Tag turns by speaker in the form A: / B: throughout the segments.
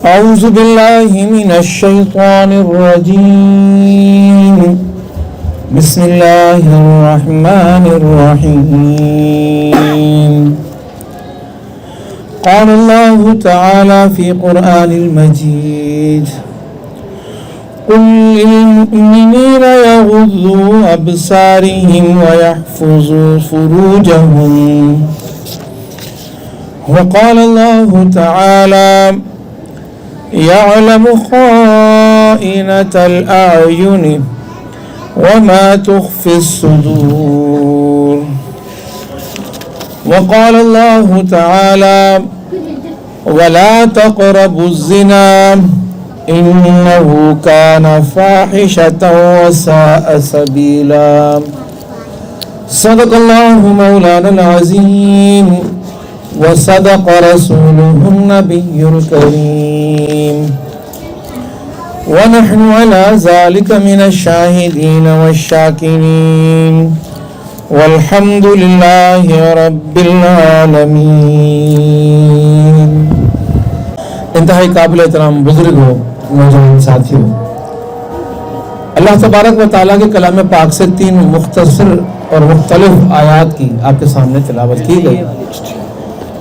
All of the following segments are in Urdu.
A: أعوذ بالله من الشيطان الرجيم بسم الله الرحمن الرحيم قال الله تعالى في قرآن المجيد قل للمؤمنين يغضوا أبصارهم ويحفظوا فروجهم وقال الله تعالى يعلم خائنة الأعين وما تخفي الصدور وقال الله تعالى ولا تقربوا الزنا إنه كان فاحشة وساء سبيلا صدق الله مولانا العظيم وصدق رسوله النبي الكريم ونحن على ذلك من الشاهدين والشاكرين والحمد لله رب العالمين. انتہائی قابل احترام بزرگوں، نوجوان ساتھیوں، اللہ تبارک و تعالیٰ کے کلام پاک سے 3 مختصر اور مختلف آیات کی آپ کے سامنے تلاوت کی گئی.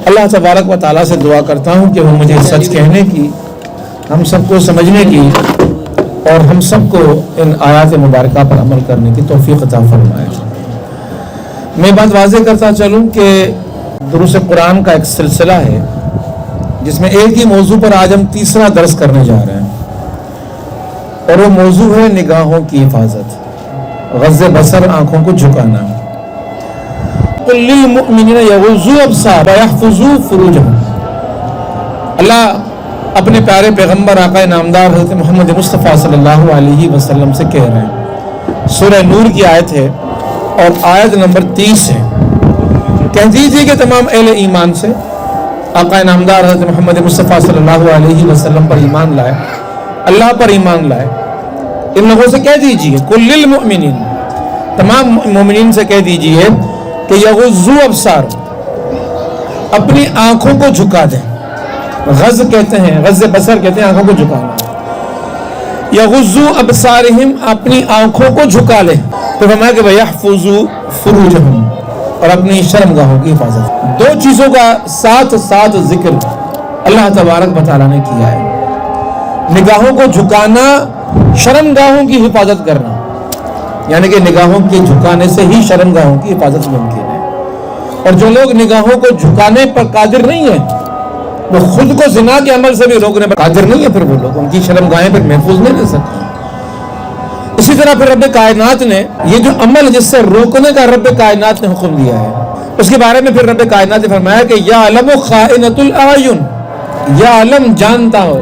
A: اللہ تبارک و تعالیٰ سے دعا کرتا ہوں کہ وہ مجھے سچ کہنے کی، ہم سب کو سمجھنے کی اور ہم سب کو ان آیات مبارکہ پر عمل کرنے کی توفیق عطا فرمائے. میں بات واضح کرتا چلوں کہ دروس قرآن کا ایک سلسلہ ہے جس میں ایک ہی موضوع پر آج ہم تیسرا درس کرنے جا رہے ہیں، اور وہ موضوع ہے نگاہوں کی حفاظت، غض بصر، آنکھوں کو جھکانا. قل للمؤمنین یغضوا ابصارهم ویحفظوا فروجهم. اللہ اپنے پیارے پیغمبر آقا نامدار حضرت محمد مصطفیٰ صلی اللہ علیہ وسلم سے کہہ رہے ہیں. سورہ نور کی آیت ہے اور آیت نمبر 30 ہے. کہہ دیجیے کہ تمام اہل ایمان سے، آقا نامدار حضرت محمد مصطفیٰ صلی اللہ علیہ وسلم پر ایمان لائے، اللہ پر ایمان لائے، ان لوگوں سے کہہ دیجیے، قل للمؤمنین، تمام مومنین سے کہہ دیجیے کہ یغضوا ابصار، اپنی آنکھوں کو جھکا دیں. غض کہتے ہیں، غض بصر کہتے ہیں آنکھوں کو جھکانا. یغضوا ابصارہم، اپنی آنکھوں کو جھکا لیں. تو فرمایا کہ ویحفظوا فروجہم، اور اپنی شرمگاہوں کی حفاظت. 2 چیزوں کا ساتھ ساتھ ذکر اللہ تبارک و تعالیٰ نے کیا ہے. نگاہوں کو جھکانا، شرمگاہوں کی حفاظت کرنا، یعنی کہ نگاہوں کے جھکانے سے ہی شرمگاہوں کی حفاظت ممکن ہے. اور جو لوگ نگاہوں کو جھکانے پر قادر نہیں ہیں، وہ خود کو زنا کے عمل سے بھی روکنے پر قادر نہیں ہے، پھر وہ لوگ ان کی شرمگاہیں پر محفوظ نہیں رہ سکتے. اسی طرح پھر رب کائنات نے یہ جو عمل جس سے روکنے کا رب کائنات نے حکم دیا ہے، اس کے بارے میں پھر رب کائنات نے فرمایا کہ یعلم خائنۃ الاعین، یعلم جانتا ہو،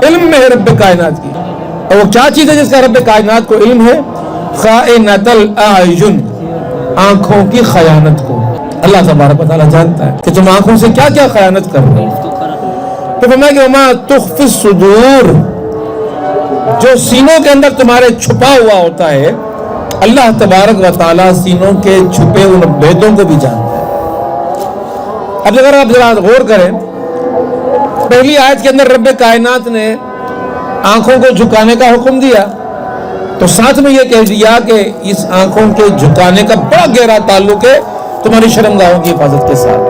A: علم میں ہے رب کائنات کی. اور وہ کیا چیز ہے جس کا رب کائنات کو علم ہے؟ خائنۃ الاعین، آنکھوں کی خیانت کو اللہ تبارک و تعالیٰ جانتا ہے کہ تم آنکھوں سے کیا کیا خیانت کر رہے ہو. تو فرمایا کہ وما تخفی الصدور، جو سینوں کے اندر تمہارے چھپا ہوا ہوتا ہے، اللہ تبارک و تعالیٰ سینوں کے چھپے ان بھیدوں کو بھی جانتا ہے. اب اگر آپ ذرا غور کریں، پہلی آیت کے اندر رب کائنات نے آنکھوں کو جھکانے کا حکم دیا، تو ساتھ میں یہ کہہ دیا کہ اس آنکھوں کے جھکانے کا بڑا گہرا تعلق ہے تمہاری شرمگاہوں کی حفاظت کے ساتھ.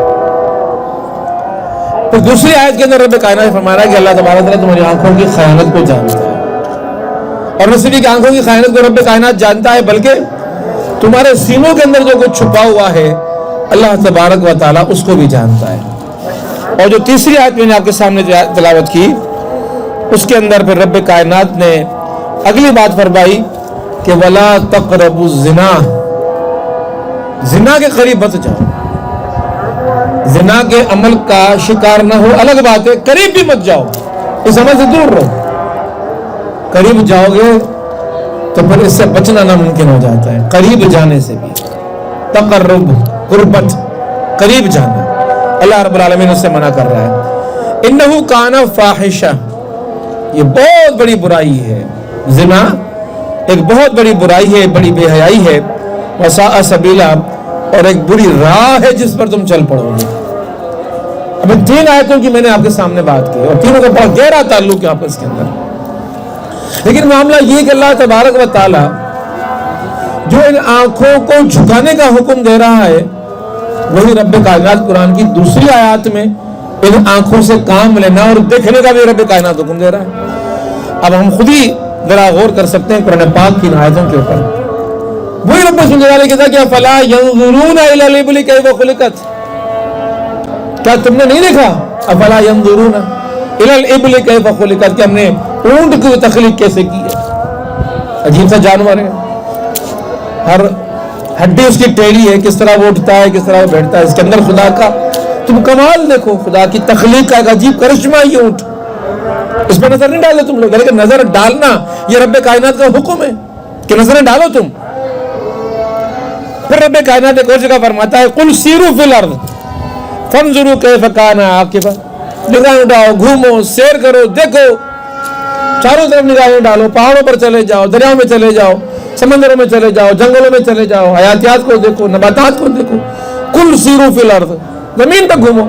A: پھر دوسری آیت کے اندر رب کائنات نے فرمایا کہ اللہ تبارک و تعالیٰ تمہاری آنکھوں کی خیانت کو جانتا ہے. اور نہ صرف کہ آنکھوں کی خیانت کو رب کائنات جانتا ہے، بلکہ تمہارے سینوں کے اندر جو کچھ چھپا ہوا ہے، اللہ تبارک و تعالیٰ اس کو بھی جانتا ہے. اور جو تیسری آیت میں نے آپ کے سامنے تلاوت کی، اس کے اندر پھر رب کائنات نے اگلی بات فرمائی کہ وَلَا تَقْرَبُوا الزِّنَا، زنا کے قریب مت جاؤ. زنا کے عمل کا شکار نہ ہو الگ بات ہے، قریب بھی مت جاؤ، اس عمل سے دور رہو. قریب جاؤ گے تو پھر اس سے بچنا ناممکن ہو جاتا ہے. قریب جانے سے بھی، تقرب، قربت، قریب جانا، اللہ رب العالمین اس سے منع کر رہا ہے. انہ کان فاحشہ، یہ بہت بڑی برائی ہے. زنا ایک بہت بڑی برائی ہے، بڑی بے حیائی ہے. وساء سبیلا، اور ایک بری راہ ہے جس پر تم چل پڑو گے. ابھی 3 آیتوں کی میں نے آپ کے سامنے بات کی اور تینوں کا بہت گہرا تعلق ہے آپس کے اندر. لیکن معاملہ یہ کہ اللہ تبارک و تعالی جو ان آنکھوں کو جھکانے کا حکم دے رہا ہے وہی رب کائنات قرآن کی دوسری آیات میں ان آنکھوں سے کام لینا اور دیکھنے کا بھی رب کائنات حکم دے رہا ہے. اب ہم خود ہی ذرا غور کر سکتے ہیں قرآن پاک کی ان آیتوں کے اوپر. وہی رب سبحانہ وتعالی کہتا کہ افلا ينظرون الى الابل كيف خلقت, کیا تم نے نہیں دیکھا افلا ينظرون الى الابل كيف خلقت کہ ہم نے اونٹ کی تخلیق کیسے کی ہے. عجیب سا جانور ہے, ہر ہڈی اس کی ٹیڑھی ہے, کس طرح وہ اٹھتا ہے کس طرح وہ بیٹھتا ہے. اس کے اندر خدا کا تم کمال دیکھو, خدا کی تخلیق کا ایک عجیب کرشمہ یہ اونٹ. اس پر نظر نہیں ڈالے تم لوگ, لیکن نظر ڈالنا یہ رب کائنات کا حکم ہے کہ نظریں ڈالو تم. پھر رب کائنات ایک اور جگہ فرماتا ہے قل سیروا فی الارض فانظروا کیف کان عاقبۃ, نگاہ اٹھاؤ, گھومو, سیر کرو, دیکھو, چاروں طرف نگاہیں ڈالو, پہاڑوں پر چلے جاؤ, دریاؤں میں چلے جاؤ, سمندروں میں چلے جاؤ, جنگلوں میں چلے جاؤ, حیاتیات کو دیکھو, نباتات کو دیکھو. قل سیروا فی الارض, زمین پر گھومو,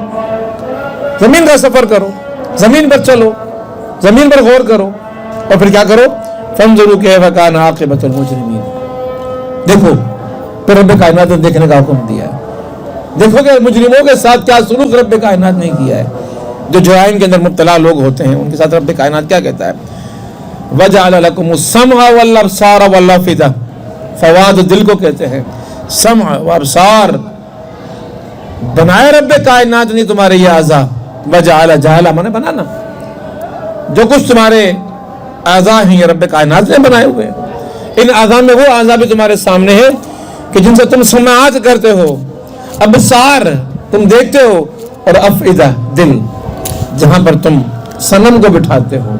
A: زمین کا سفر کرو, زمین پر چلو, زمین پر غور کرو, اور پھر کیا کرو فانظروا کیف کان عاقبۃ المجرمین. دیکھو پھر رب کائنات نے دیکھنے کا حکم دیا ہے. دیکھو کہ مجرموں کے ساتھ کیا سلوک رب کائنات نے کیا ہے. جو جرائم کے اندر مبتلا لوگ ہوتے ہیں ان کے ساتھ رب کائنات کیا کہتا ہے وَجَعَلَ لَكُمُ السَّمْعَ وَالْأَبْصَارَ وَالْأَفْئِدَةَ, فواد دل کو کہتے ہیں, سمع و ابصار بنائے رب کائنات نے تمہارے یہ اعضاء. وَجَعَلَ جَعَلَ مانے بنانا, جو کچھ تمہارے اعضاء ہیں یہ رب کائنات نے بنائے ہوئے ہیں. ان اعضاء میں وہ اعضاء بھی تمہارے سامنے ہیں کہ جن سے تم سماعت کرتے ہو, ابصار تم دیکھتے ہو, اور افئدہ دل جہاں پر تم صنم کو بٹھاتے ہو.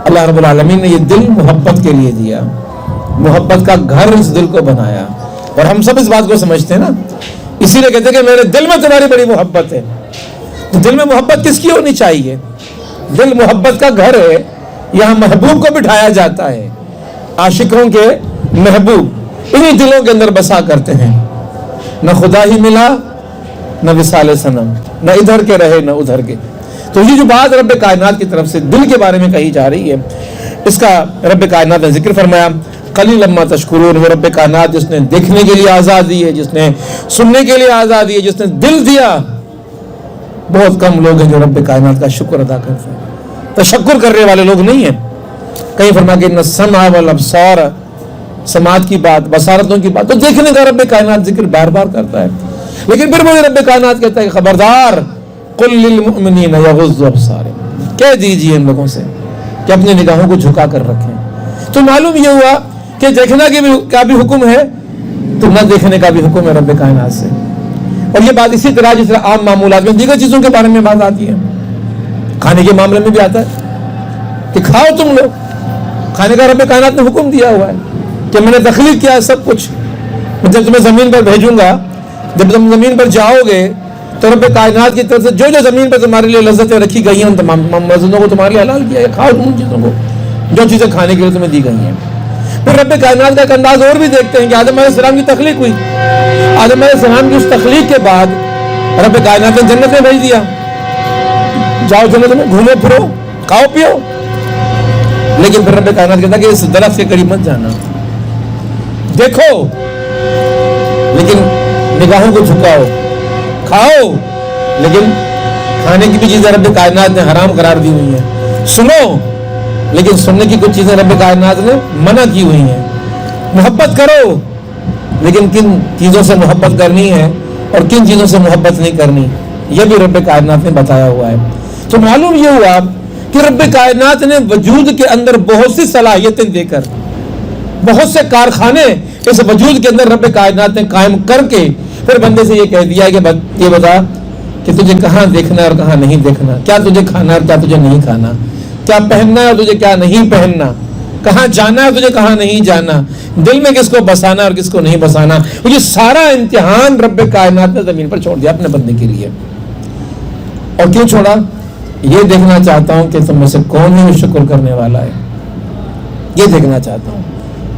A: اللہ رب العالمین نے یہ دل محبت کے لیے دیا, محبت کا گھر اس دل کو بنایا. اور ہم سب اس بات کو سمجھتے ہیں نا, اسی لیے کہتے ہیں کہ میرے دل میں تمہاری بڑی محبت ہے. تو دل میں محبت کس کی ہونی چاہیے؟ دل محبت کا گھر ہے, یہاں محبوب کو بٹھایا جاتا ہے. عاشقوں کے محبوب انہی دلوں کے اندر بسا کرتے ہیں. نہ خدا ہی ملا نہ وصال صنم, نہ ادھر کے رہے نہ ادھر کے. تو یہ جو بات رب کائنات کی طرف سے دل کے بارے میں کہی جا رہی ہے, اس کا رب کائنات نے ذکر فرمایا. قلیلا ما تشکرون, وہ رب کائنات جس نے دیکھنے کے لیے آزاد دی ہے, جس نے سننے کے لیے آزاد دی ہے, جس نے دل دیا, بہت کم لوگ ہیں جو رب کائنات کا شکر ادا کرتے ہیں. تشکر کرنے والے لوگ نہیں ہیں. کہیں فرمایا کہ ان السمع والابصار, سماعت کی بات, بصارتوں کی بات, تو دیکھنے کا رب کائنات ذکر بار بار کرتا ہے. لیکن پھر مجھے رب کائنات کہتا ہے خبردار قل للمؤمنین یغضوا ابصارہم, کہہ دیجئے ان لوگوں سے کہ اپنی نگاہوں کو جھکا کر رکھیں. تو معلوم یہ ہوا کہ دیکھنا کا بھی حکم ہے تو نہ دیکھنے کا بھی حکم ہے رب کائنات سے. اور یہ بات اسی طرح جس طرح عام معمولات میں دیگر چیزوں کے بارے میں بات آتی ہے, کھانے کے معاملے میں بھی آتا ہے کہ کھاؤ تم لوگ. کھانے کا رب کائنات نے حکم دیا ہوا ہے کہ میں نے تخلیق کیا ہے سب کچھ. جب تمہیں زمین پر بھیجوں گا, جب تم زمین پر جاؤ گے تو رب کائنات کی طرف سے جو جو زمین پر تمہارے لیے لذتیں رکھی گئی ہیں ان تمام لذتوں کو تمہارے لیے حلال کیا ہے. کھاؤ تم ان چیزوں کو جو چیزیں کھانے کے لیے تمہیں دی گئی ہیں. پھر رب کائنات کا ایک انداز اور بھی دیکھتے ہیں کہ آدم علیہ السلام کی تخلیق ہوئی. آدم علیہ السلام کی اس تخلیق کے بعد رب کائنات نے جنت میں بھیج دیا, جاؤ جنت میں گھومو پھرو کھاؤ پیو. لیکن پھر رب کائنات کہتا ہے کہ اس درخت کے قریب مت جانا, دیکھو لیکن نگاہوں کو جھکاؤ, کھاؤ لیکن کھانے کی بھی چیزیں رب کائنات نے حرام قرار دی ہوئی ہیں. سنو لیکن سننے کی کچھ چیزیں رب کائنات نے منع کی ہوئی ہیں. محبت کرو لیکن کن چیزوں سے محبت کرنی ہے اور کن چیزوں سے محبت نہیں کرنی, یہ بھی رب کائنات نے بتایا ہوا ہے. تو معلوم یہ ہوا کہ رب کائنات نے وجود کے اندر بہت سی صلاحیتیں دے کر, بہت سے کارخانے اس وجود کے اندر رب کائنات نے قائم کر کے پھر بندے سے یہ کہہ دیا کہ یہ بتا کہ تجھے کہاں دیکھنا ہے اور کہاں نہیں دیکھنا, کیا تجھے کھانا ہے اور کیا تجھے نہیں کھانا, کیا پہننا ہے اور تجھے کیا نہیں پہننا, کہاں جانا ہے اور تجھے کہاں نہیں جانا, دل میں کس کو بسانا اور کس کو نہیں بسانا. یہ سارا امتحان رب کائنات نے زمین پر چھوڑ دیا اپنے بندے کے لیے. اور کیوں چھوڑا؟ یہ دیکھنا چاہتا ہوں کہ تم میں سے کون ہے شکر کرنے والا ہے. یہ دیکھنا چاہتا ہوں.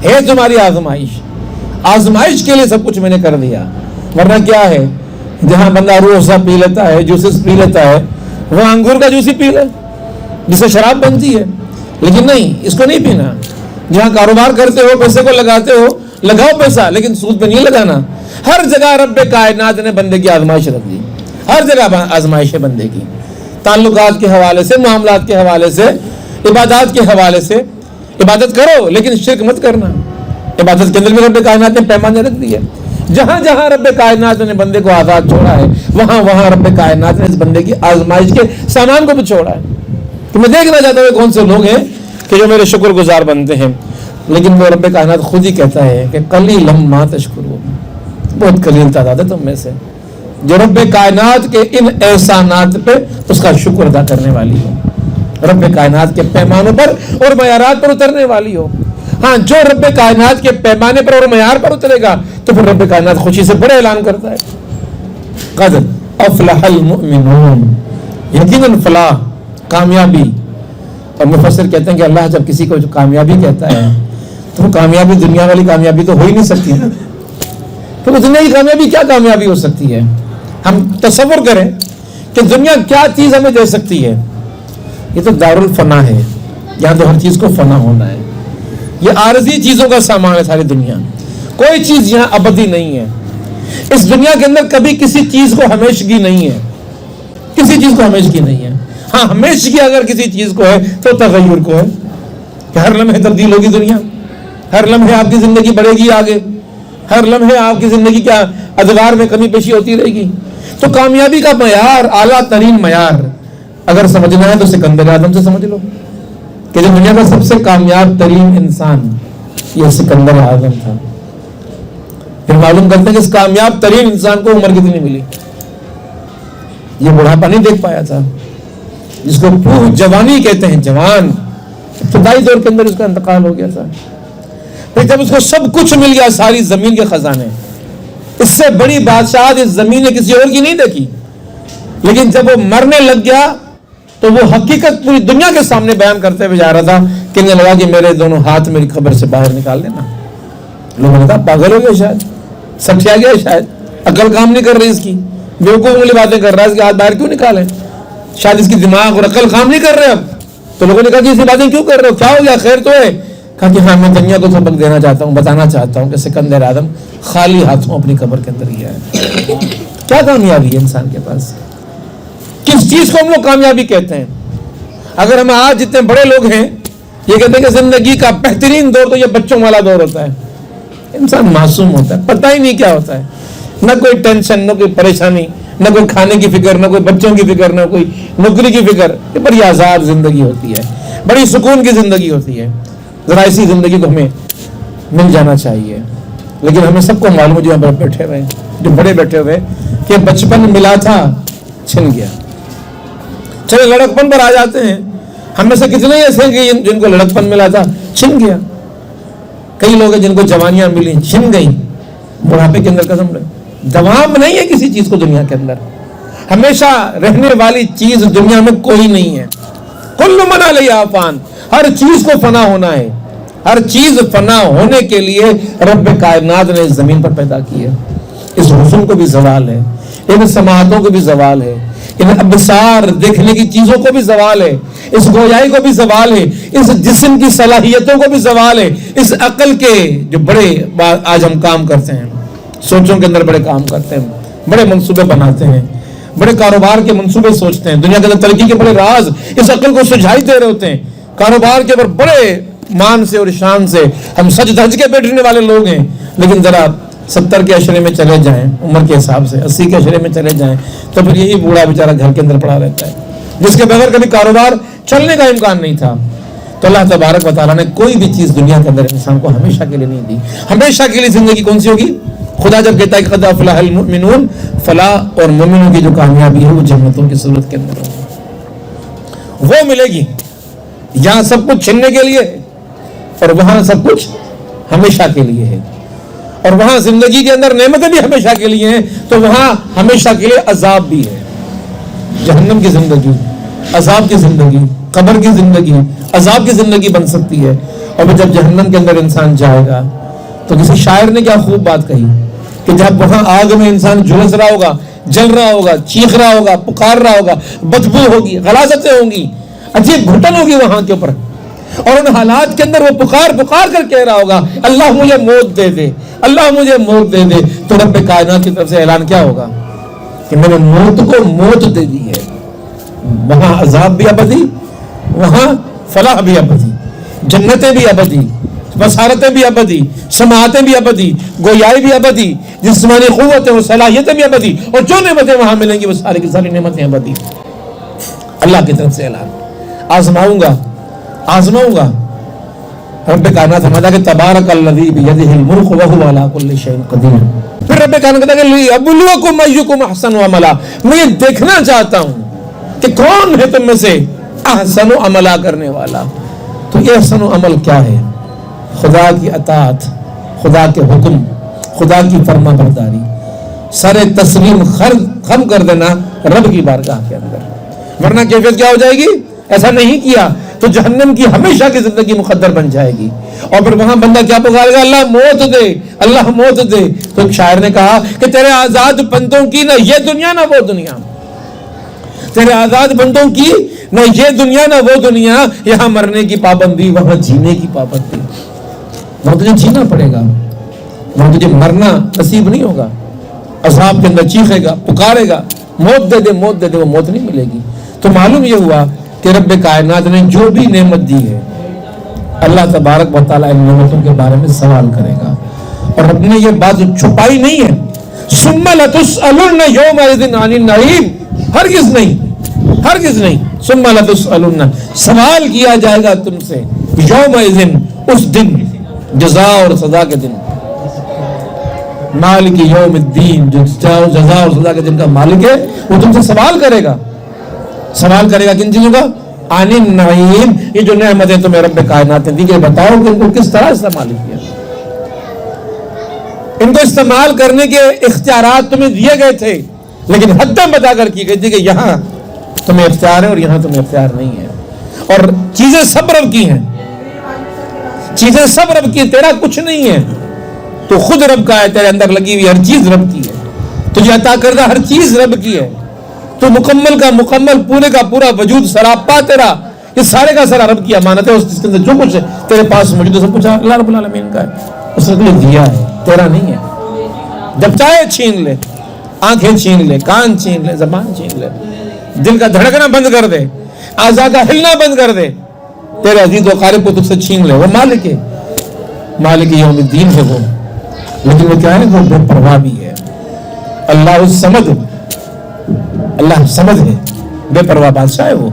A: ہے تمہاری آزمائش, آزمائش کے لیے سب کچھ میں نے کر دیا, ورنہ کیا ہے جہاں بندہ روح افزا پی لیتا ہے، جوسز پی لیتا ہے، وہ انگور کا جوس ہی پی لے جسے شراب بنتی ہے، لیکن نہیں، اس کو نہیں پینا۔ جہاں کاروبار کرتے ہو، پیسے کو لگاتے ہو، لگاؤ پیسہ، لیکن سود پہ نہیں لگانا۔ ہر جگہ رب کائنات نے بندے کی آزمائش رکھ دی، ہر جگہ آزمائش ہے بندے کی، تعلقات کے حوالے سے، معاملات کے حوالے سے، عبادات کے حوالے سے۔ عبادت کرو لیکن شرک مت کرنا۔ عبادت کے اندر بھی رب کائنات نے پیمانے رکھ دی ہے۔ جہاں جہاں رب کائنات نے بندے کو آزاد چھوڑا ہے، وہاں وہاں رب کائنات نے اس بندے کی آزمائش کے سامان کو بھی چھوڑا ہے۔ تو میں دیکھنا چاہتا ہوں کون سے لوگ ہیں کہ جو میرے شکر گزار بنتے ہیں، لیکن وہ رب کائنات خود ہی کہتا ہے کہ قلیلا ما تشکرون، بہت قلیل تعداد ہے تم میں سے جو رب کائنات کے ان احسانات پہ اس کا شکر ادا کرنے والی ہو، رب کائنات کے پیمانوں پر اور معیارات پر اترنے والی ہو۔ ہاں، جو رب کائنات کے پیمانے پر اور معیار پر اترے گا تو پھر رب کائنات خوشی سے بڑا اعلان کرتا ہے، قد افلح المؤمنون، یقیناً فلاح، کامیابی۔ اور مفسر کہتے ہیں کہ اللہ جب کسی کو جو کامیابی کہتا ہے تو وہ کامیابی دنیا والی کامیابی تو ہو ہی نہیں سکتی نا، تو وہ دنیا کی کامیابی کیا کامیابی ہو سکتی ہے؟ ہم تصور کریں کہ دنیا کیا چیز ہمیں دے سکتی ہے۔ یہ تو دارالفنا ہے، یہاں تو ہر چیز کو فنا ہونا ہے، یہ عارضی چیزوں کا سامان ہے ساری دنیا، کوئی چیز یہاں ابدی نہیں ہے۔ اس دنیا کے اندر کبھی کسی چیز کو ہمیشگی نہیں ہے، کسی چیز کو ہمیشگی نہیں ہے۔ ہاں، ہمیشگی اگر کسی چیز کو ہے تو تغیر کو ہے کہ ہر لمحے تبدیل ہوگی دنیا، ہر لمحے آپ کی زندگی بڑھے گی آگے، ہر لمحے آپ کی زندگی کیا ادوار میں کمی پیشی ہوتی رہے گی۔ تو کامیابی کا معیار، اعلیٰ ترین معیار اگر سمجھنا ہے تو سکندر اعظم سے سمجھ لو کہ جو دنیا کا سب سے کامیاب ترین انسان یہ سکندر اعظم تھا۔ پھر معلوم کرتے ہیں کہ اس کامیاب ترین انسان کو عمر کتنی ملی؟ یہ بڑھاپا نہیں دیکھ پایا تھا، جس کو پوہ جوانی کہتے ہیں، جوان ابتدائی دور کے اندر اس کا انتقال ہو گیا تھا۔ پھر جب اس کو سب کچھ مل گیا، ساری زمین کے خزانے، اس سے بڑی بادشاہت اس زمین نے کسی اور کی نہیں دیکھی، لیکن جب وہ مرنے لگ گیا تو وہ حقیقت پوری دنیا کے سامنے بیان کرتے ہوئے جا رہا تھا، کہنے لگا کہ میرے دونوں ہاتھ میری قبر سے باہر نکال دینا۔ لوگوں نے کہا پاگل ہو گیا، شاید سچیا گیا، شاید عقل کام نہیں کر رہی اس کی، بیوقوف والی باتیں کر رہا ہے، اس کے ہاتھ باہر کیوں نکالیں؟ شاید اس کی دماغ اور عقل کام نہیں کر رہے اب۔ تو لوگوں نے کہا کہ ایسی باتیں کیوں کر رہے ہو، کیا ہو گیا، خیر تو ہے؟ کہا کہ ہاں، میں دنیا کو سبق دینا چاہتا ہوں، بتانا چاہتا ہوں کہ سکندر اعظم خالی ہاتھوں اپنی قبر کے اندر گیا ہے۔ کیا کامیابی ہے انسان کے پاس؟ کس چیز کو ہم لوگ کامیابی کہتے ہیں؟ اگر ہم آج جتنے بڑے لوگ ہیں یہ کہتے ہیں کہ زندگی کا بہترین دور تو یہ بچوں والا دور ہوتا ہے، انسان معصوم ہوتا ہے، پتہ ہی نہیں کیا ہوتا ہے، نہ کوئی ٹینشن، نہ کوئی پریشانی، نہ کوئی کھانے کی فکر، نہ کوئی بچوں کی فکر، نہ کوئی نوکری کی فکر۔ یہ بڑی آزاد زندگی ہوتی ہے، بڑی سکون کی زندگی ہوتی ہے۔ ذرا اسی زندگی کو ہمیں مل جانا چاہیے، لیکن ہمیں سب کو معلوم ہے جو یہاں بیٹھے ہوئے جو بڑے بیٹھے ہوئے کہ بچپن ملا تھا چھن گیا۔ چلے لڑکپن پر آ جاتے ہیں، ہم میں سے کتنے ایسے ہیں کہ جن کو لڑکپن ملا تھا چھن گیا، کئی لوگ ہیں جن کو جوانیاں ملی چھن گئی، بڑھاپے کے اندر قدم رہے۔ دوام نہیں ہے کسی چیز کو دنیا کے اندر، ہمیشہ رہنے والی چیز دنیا میں کوئی نہیں ہے۔ کل من علیہا فان، ہر چیز کو فنا ہونا ہے، ہر چیز فنا ہونے کے لیے رب کائنات نے اس زمین پر پیدا کی ہے۔ اس حسن کو بھی زوال ہے، ان سماعتوں کو بھی زوال ہے، ان ابصار دیکھنے کی چیزوں کو بھی زوال ہے، اس گویائی کو بھی زوال ہے، اس جسم کی صلاحیتوں کو بھی زوال ہے، اس عقل کے جو بڑے آج ہم کام کرتے ہیں، سوچوں کے اندر بڑے کام کرتے ہیں، بڑے منصوبے بناتے ہیں، بڑے کاروبار کے منصوبے سوچتے ہیں، دنیا کے اندر ترقی کے بڑے راز اس عقل کو سجھائی دے رہے ہوتے ہیں، کاروبار کے اوپر بڑے مان سے اور شان سے ہم سج دھج کے بیٹھنے والے لوگ ہیں، لیکن ذرا 70 کے عشرے میں چلے جائیں عمر کے حساب سے، 80 کے عشرے میں چلے جائیں تو پھر یہی بوڑھا بیچارہ گھر کے اندر پڑا رہتا ہے، جس کے بغیر کبھی کاروبار چلنے کا امکان نہیں تھا۔ تو اللہ تبارک و تعالیٰ نے کوئی بھی چیز دنیا کے اندر انسان کو ہمیشہ کے لیے نہیں دی۔ ہمیشہ کے لیے زندگی کون سی ہوگی؟ خدا جب کہتا ہے کہ قد افلح المؤمنون، فلاح اور مومنوں کی جو کامیابی ہے وہ جنتوں کی صورت کے اندر ہوگی، وہ ملے گی۔ یہاں سب کچھ چھننے کے لیے اور وہاں سب کچھ ہمیشہ کے لیے ہے، اور وہاں زندگی کے اندر نعمتیں بھی ہمیشہ کے لیے ہیں تو وہاں ہمیشہ کے لیے عذاب بھی ہے۔ جہنم کی زندگی، عذاب کی زندگی، قبر کی زندگی، عذاب کی زندگی بن سکتی ہے۔ اور جب جہنم کے اندر انسان جائے گا تو کسی شاعر نے کیا خوب بات کہی کہ جب وہاں آگ میں انسان جھلس رہا ہوگا، جل رہا ہوگا، چیخ رہا ہوگا، پکار رہا ہوگا، بدبو ہوگی، غلاظتیں ہوں گی، عجیب گھٹن ہوگی وہاں کے اوپر، اور ان حالات کے اندر وہ پکار پکار کر کہہ رہا ہوگا اللہ مجھے موت دے دے، اللہ مجھے موت دے دے، تو رب کائنات کی طرف سے اعلان کیا ہوگا کہ میں نے موت کو موت دے دی ہے۔ وہاں عذاب بھی ابدی، وہاں فلاح بھی ابدی، جنتیں بھی ابدی، بصارتیں بھی ابدی، سماعتیں بھی ابدی، گویائی بھی ابدی، جسمانی قوتیں اور صلاحیتیں بھی ابدی، اور جو نعمتیں وہاں ملیں گی وہ ساری کی ساری نعمتیں ابدی۔ اللہ کی طرف سے اعلان، آزماؤں گا۔ رب کائنات فرماتا کہ تبارک الذی بیدہ الملک وہو علی کل شیء قدیر۔ پھر رب کائنات کہتا ہے کہ لیبلوکم ایکم احسن عملا، میں یہ دیکھنا چاہتا ہوں کہ کون ہے تم میں سے احسن عملا کرنے والا۔ تو یہ احسن عمل کیا ہے؟ خدا کی اطاعت، خدا کے حکم، خدا کی فرما برداری، سارے تسلیم خم کر دینا رب کی بارگاہ کے اندر، ورنہ کیفیت کیا ہو جائے گی؟ ایسا نہیں کیا تو جہنم کی ہمیشہ کی زندگی مقدر بن جائے گی، اور پھر وہاں بندہ کیا پکارے گا؟ اللہ موت دے، اللہ موت دے۔ تو ایک شاعر نے کہا کہ تیرے آزاد بندوں کی نہ یہ دنیا نہ وہ دنیا، تیرے آزاد بندوں کی نہ یہ دنیا نہ وہ دنیا، یہاں مرنے کی پابندی وہاں جینے کی پابندی۔ وہاں تجھے جینا پڑے گا، وہاں تجھے مرنا نصیب نہیں ہوگا، عذاب کے اندر چیخے گا، پکارے گا موت دے دے موت دے دے، وہ موت نہیں ملے گی۔ تو معلوم یہ ہوا کہ رب کائنات نے جو بھی نعمت دی ہے اللہ تبارک و تعالیٰ ان نعمتوں کے بارے میں سوال کرے گا، اور رب نے یہ بات چھپائی نہیں ہے۔ ثم لتسألن یومئذ عن النعیم، ہرگز نہیں، ثم لتسألن، سوال کیا جائے گا تم سے، یومئذ، اس دن، جزا اور سزا کے دن، مالک یوم الدین، جو جزا اور سزا کے دن کا مالک ہے، وہ تم سے سوال کرے گا کن چیزوں کا؟ عن النعیم، یہ جو نعمتیں تمہیں رب کائنات نے دی، کہ بتاؤ کہ ان کو کس طرح استعمال کیا، ان کو استعمال کرنے کے اختیارات تمہیں دیے گئے تھے، لیکن حدیں بتا کر کی گئی تھی کہ یہاں تمہیں اختیار ہے اور یہاں تمہیں اختیار نہیں ہے، اور چیزیں سب رب کی ہیں، چیزیں سب رب کی، تیرا کچھ نہیں ہے، تو خود رب کا ہے، تیرے اندر لگی ہوئی ہر چیز رب کی ہے، تجھے عطا کردہ ہر چیز رب کی ہے، تو مکمل کا مکمل، پورے کا پورا وجود سراپا تیرا، یہ سارے کا سارا رب کی امانت ہے، اس کے اندر جو کچھ ہے تیرے پاس موجود ہے سب کچھ اللہ رب العالمین کا ہے، اس نے تجھے دیا ہے، تیرا نہیں ہے۔ جب چاہے چھین لے، آنکھیں چھین لے، کان چھین لے، زبان چھین لے، دل کا دھڑکنا بند کر دے، اعضاء کا ہلنا بند کر دے، تیرے عزیز و قارب کو تجھ سے چھین لے، وہ مالک ہے، مالک یوم الدین ہے وہ، لیکن وہ کیا ہے؟ وہ بے پرواہ بھی ہے۔ اللہ الصمد، اللہ سمجھ ہے، بے پرواہ بادشاہ ہے وہ۔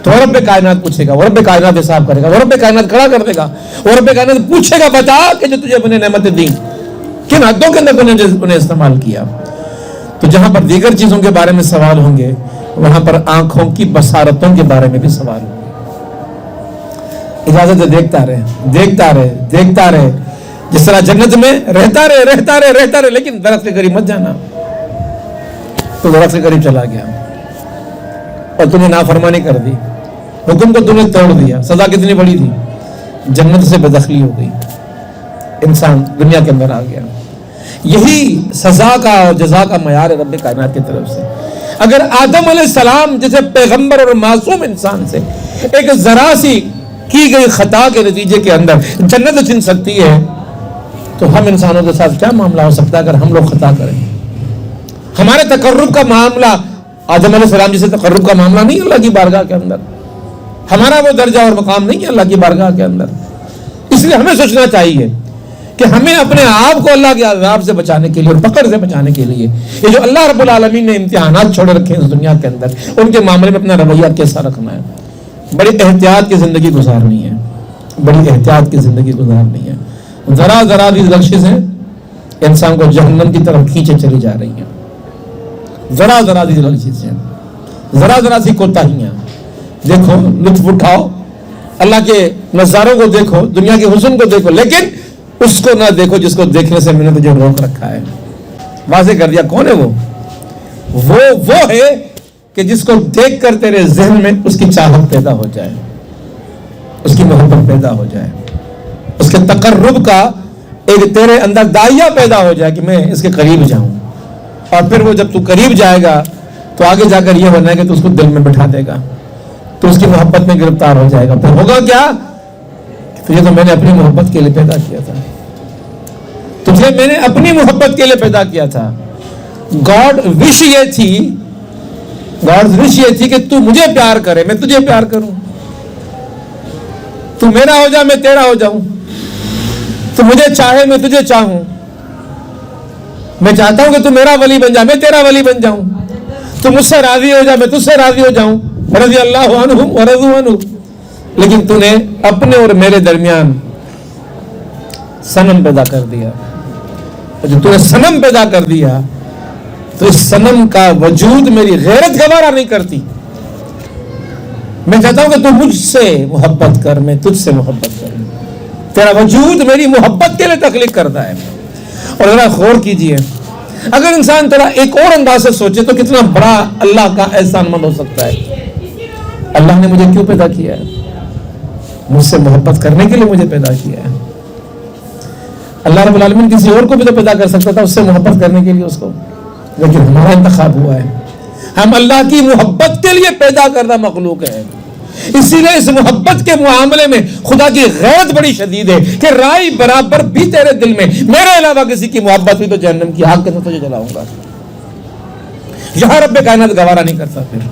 A: تو رب کائنات پوچھے گا، وہ رب کائنات حساب کرے گا، وہ رب کائنات کھڑا کر دے گا، وہ رب کائنات پوچھے گا بتا کہ جو تجھے اپنے نعمتیں دیں کن حدوں کے اندر انہیں استعمال کیا۔ تو جہاں پر دیگر چیزوں کے بارے میں سوال ہوں گے، وہاں پر آنکھوں کی بصارتوں کے بارے میں بھی سوال ہوں گے۔ اجازت ہے، دیکھتا رہے، جس طرح جنت میں رہتا رہے، لیکن درخت کے قریب مت جانا۔ تو درخت کے قریب چلا گیا اور تم نے نافرمانی کر دی، حکم کو تم نے توڑ دیا، سزا کتنی بڑی تھی؟ جنت سے بے دخلی ہو گئی، انسان دنیا کے اندر آ گیا۔ یہی سزا کا اور جزا کا معیار ہے رب کائنات کی طرف سے۔ اگر آدم علیہ السلام جیسے پیغمبر اور معصوم انسان سے ایک ذرا سی کی گئی خطا کے نتیجے کے اندر جنت چھن سکتی ہے، تو ہم انسانوں کے ساتھ کیا معاملہ ہو سکتا ہے اگر ہم لوگ خطا کریں؟ ہمارے تقرب کا معاملہ آدم علیہ السلام جیسے تقرب کا معاملہ نہیں اللہ کی بارگاہ کے اندر، ہمارا وہ درجہ اور مقام نہیں ہے اللہ کی بارگاہ کے اندر۔ اس لیے ہمیں سوچنا چاہیے کہ ہمیں اپنے آپ کو اللہ کے عذاب سے بچانے کے لیے اور پکڑ سے بچانے کے لیے یہ جو اللہ رب العالمین نے امتحانات چھوڑے رکھے ہیں اس دنیا کے اندر، ان کے معاملے میں اپنا رویہ کیسا رکھنا ہے۔ بڑی احتیاط کی زندگی گزارنی ہے، بڑی احتیاط کی زندگی گزارنی ہے۔ ذرا بھی لغزشیں انسان کو جہنم کی طرف کھینچے چلی جا رہی ہیں، ذرا سی لغزشیں، ذرا سی کوتاہیاں۔ دیکھو، لطف اٹھاؤ، اللہ کے نظاروں کو دیکھو، دنیا کے حسن کو دیکھو، لیکن اس کو نہ دیکھو جس کو دیکھنے سے میں نے تجھے روک رکھا ہے۔ واضح کر دیا کون ہے وہ ہے کہ جس کو دیکھ کر تیرے ذہن میں اس کی چاہت پیدا ہو جائے، اس کی محبت پیدا ہو جائے، اس کے تقرب کا ایک تیرے اندر داعیہ پیدا ہو جائے کہ میں اس کے قریب جاؤں، اور پھر وہ جب تو قریب جائے گا تو آگے جا کر یہ ہونا ہے کہ تو اس کو دل میں بٹھا دے گا، تو اس کی محبت میں گرفتار ہو جائے گا. پھر ہوگا کیا؟ تجھے تو میں نے اپنی محبت کے لیے پیدا کیا تھا، تجھے میں نے اپنی محبت کے لیے پیدا کیا تھا. گاڈ وش یہ تھی کہ تو مجھے پیار کرے، میں تجھے پیار کروں، تو میرا ہو جا میں تیرا ہو جاؤں، تو مجھے چاہے میں تجھے چاہوں. میں چاہتا ہوں کہ تو میرا ولی بن جا، میں تیرا ولی بن جاؤں، تو مجھ سے راضی ہو جا، میں تجھ سے راضی ہو جاؤں. رضی اللہ عنہم ورضوا عنہ. لیکن تو نے اپنے اور میرے درمیان صنم پیدا کر دیا. جب تو نے صنم پیدا کر دیا تو اس صنم کا وجود میری غیرت گوارا نہیں کرتی. میں چاہتا ہوں کہ تو مجھ سے محبت کر، میں تجھ سے محبت کروں. تیرا وجود میری محبت کے لیے تخلیق کرتا ہے. اور ذرا غور کیجئے، اگر انسان تھوڑا ایک اور انداز سے سوچے تو کتنا بڑا اللہ کا احسان مند ہو سکتا ہے. اللہ نے مجھے کیوں پیدا کیا ہے؟ مجھ سے محبت کرنے کے لیے مجھے پیدا کیا ہے. اللہ رب العالمین کسی اور کو بھی تو پیدا کر سکتا تھا اس سے محبت کرنے کے لیے اس کو، لیکن ہمارا انتخاب ہوا ہے. ہم اللہ کی محبت کے لیے پیدا کردہ مخلوق ہیں. اسی لیے اس محبت کے معاملے میں خدا کی غیرت بڑی شدید ہے کہ رائی برابر بھی تیرے دل میں میرے علاوہ کسی کی محبت ہوئی تو جہنم کی آگ کے اندر تجھے جلاؤں گا. یہاں رب کائنات گوارا نہیں کرتا پھر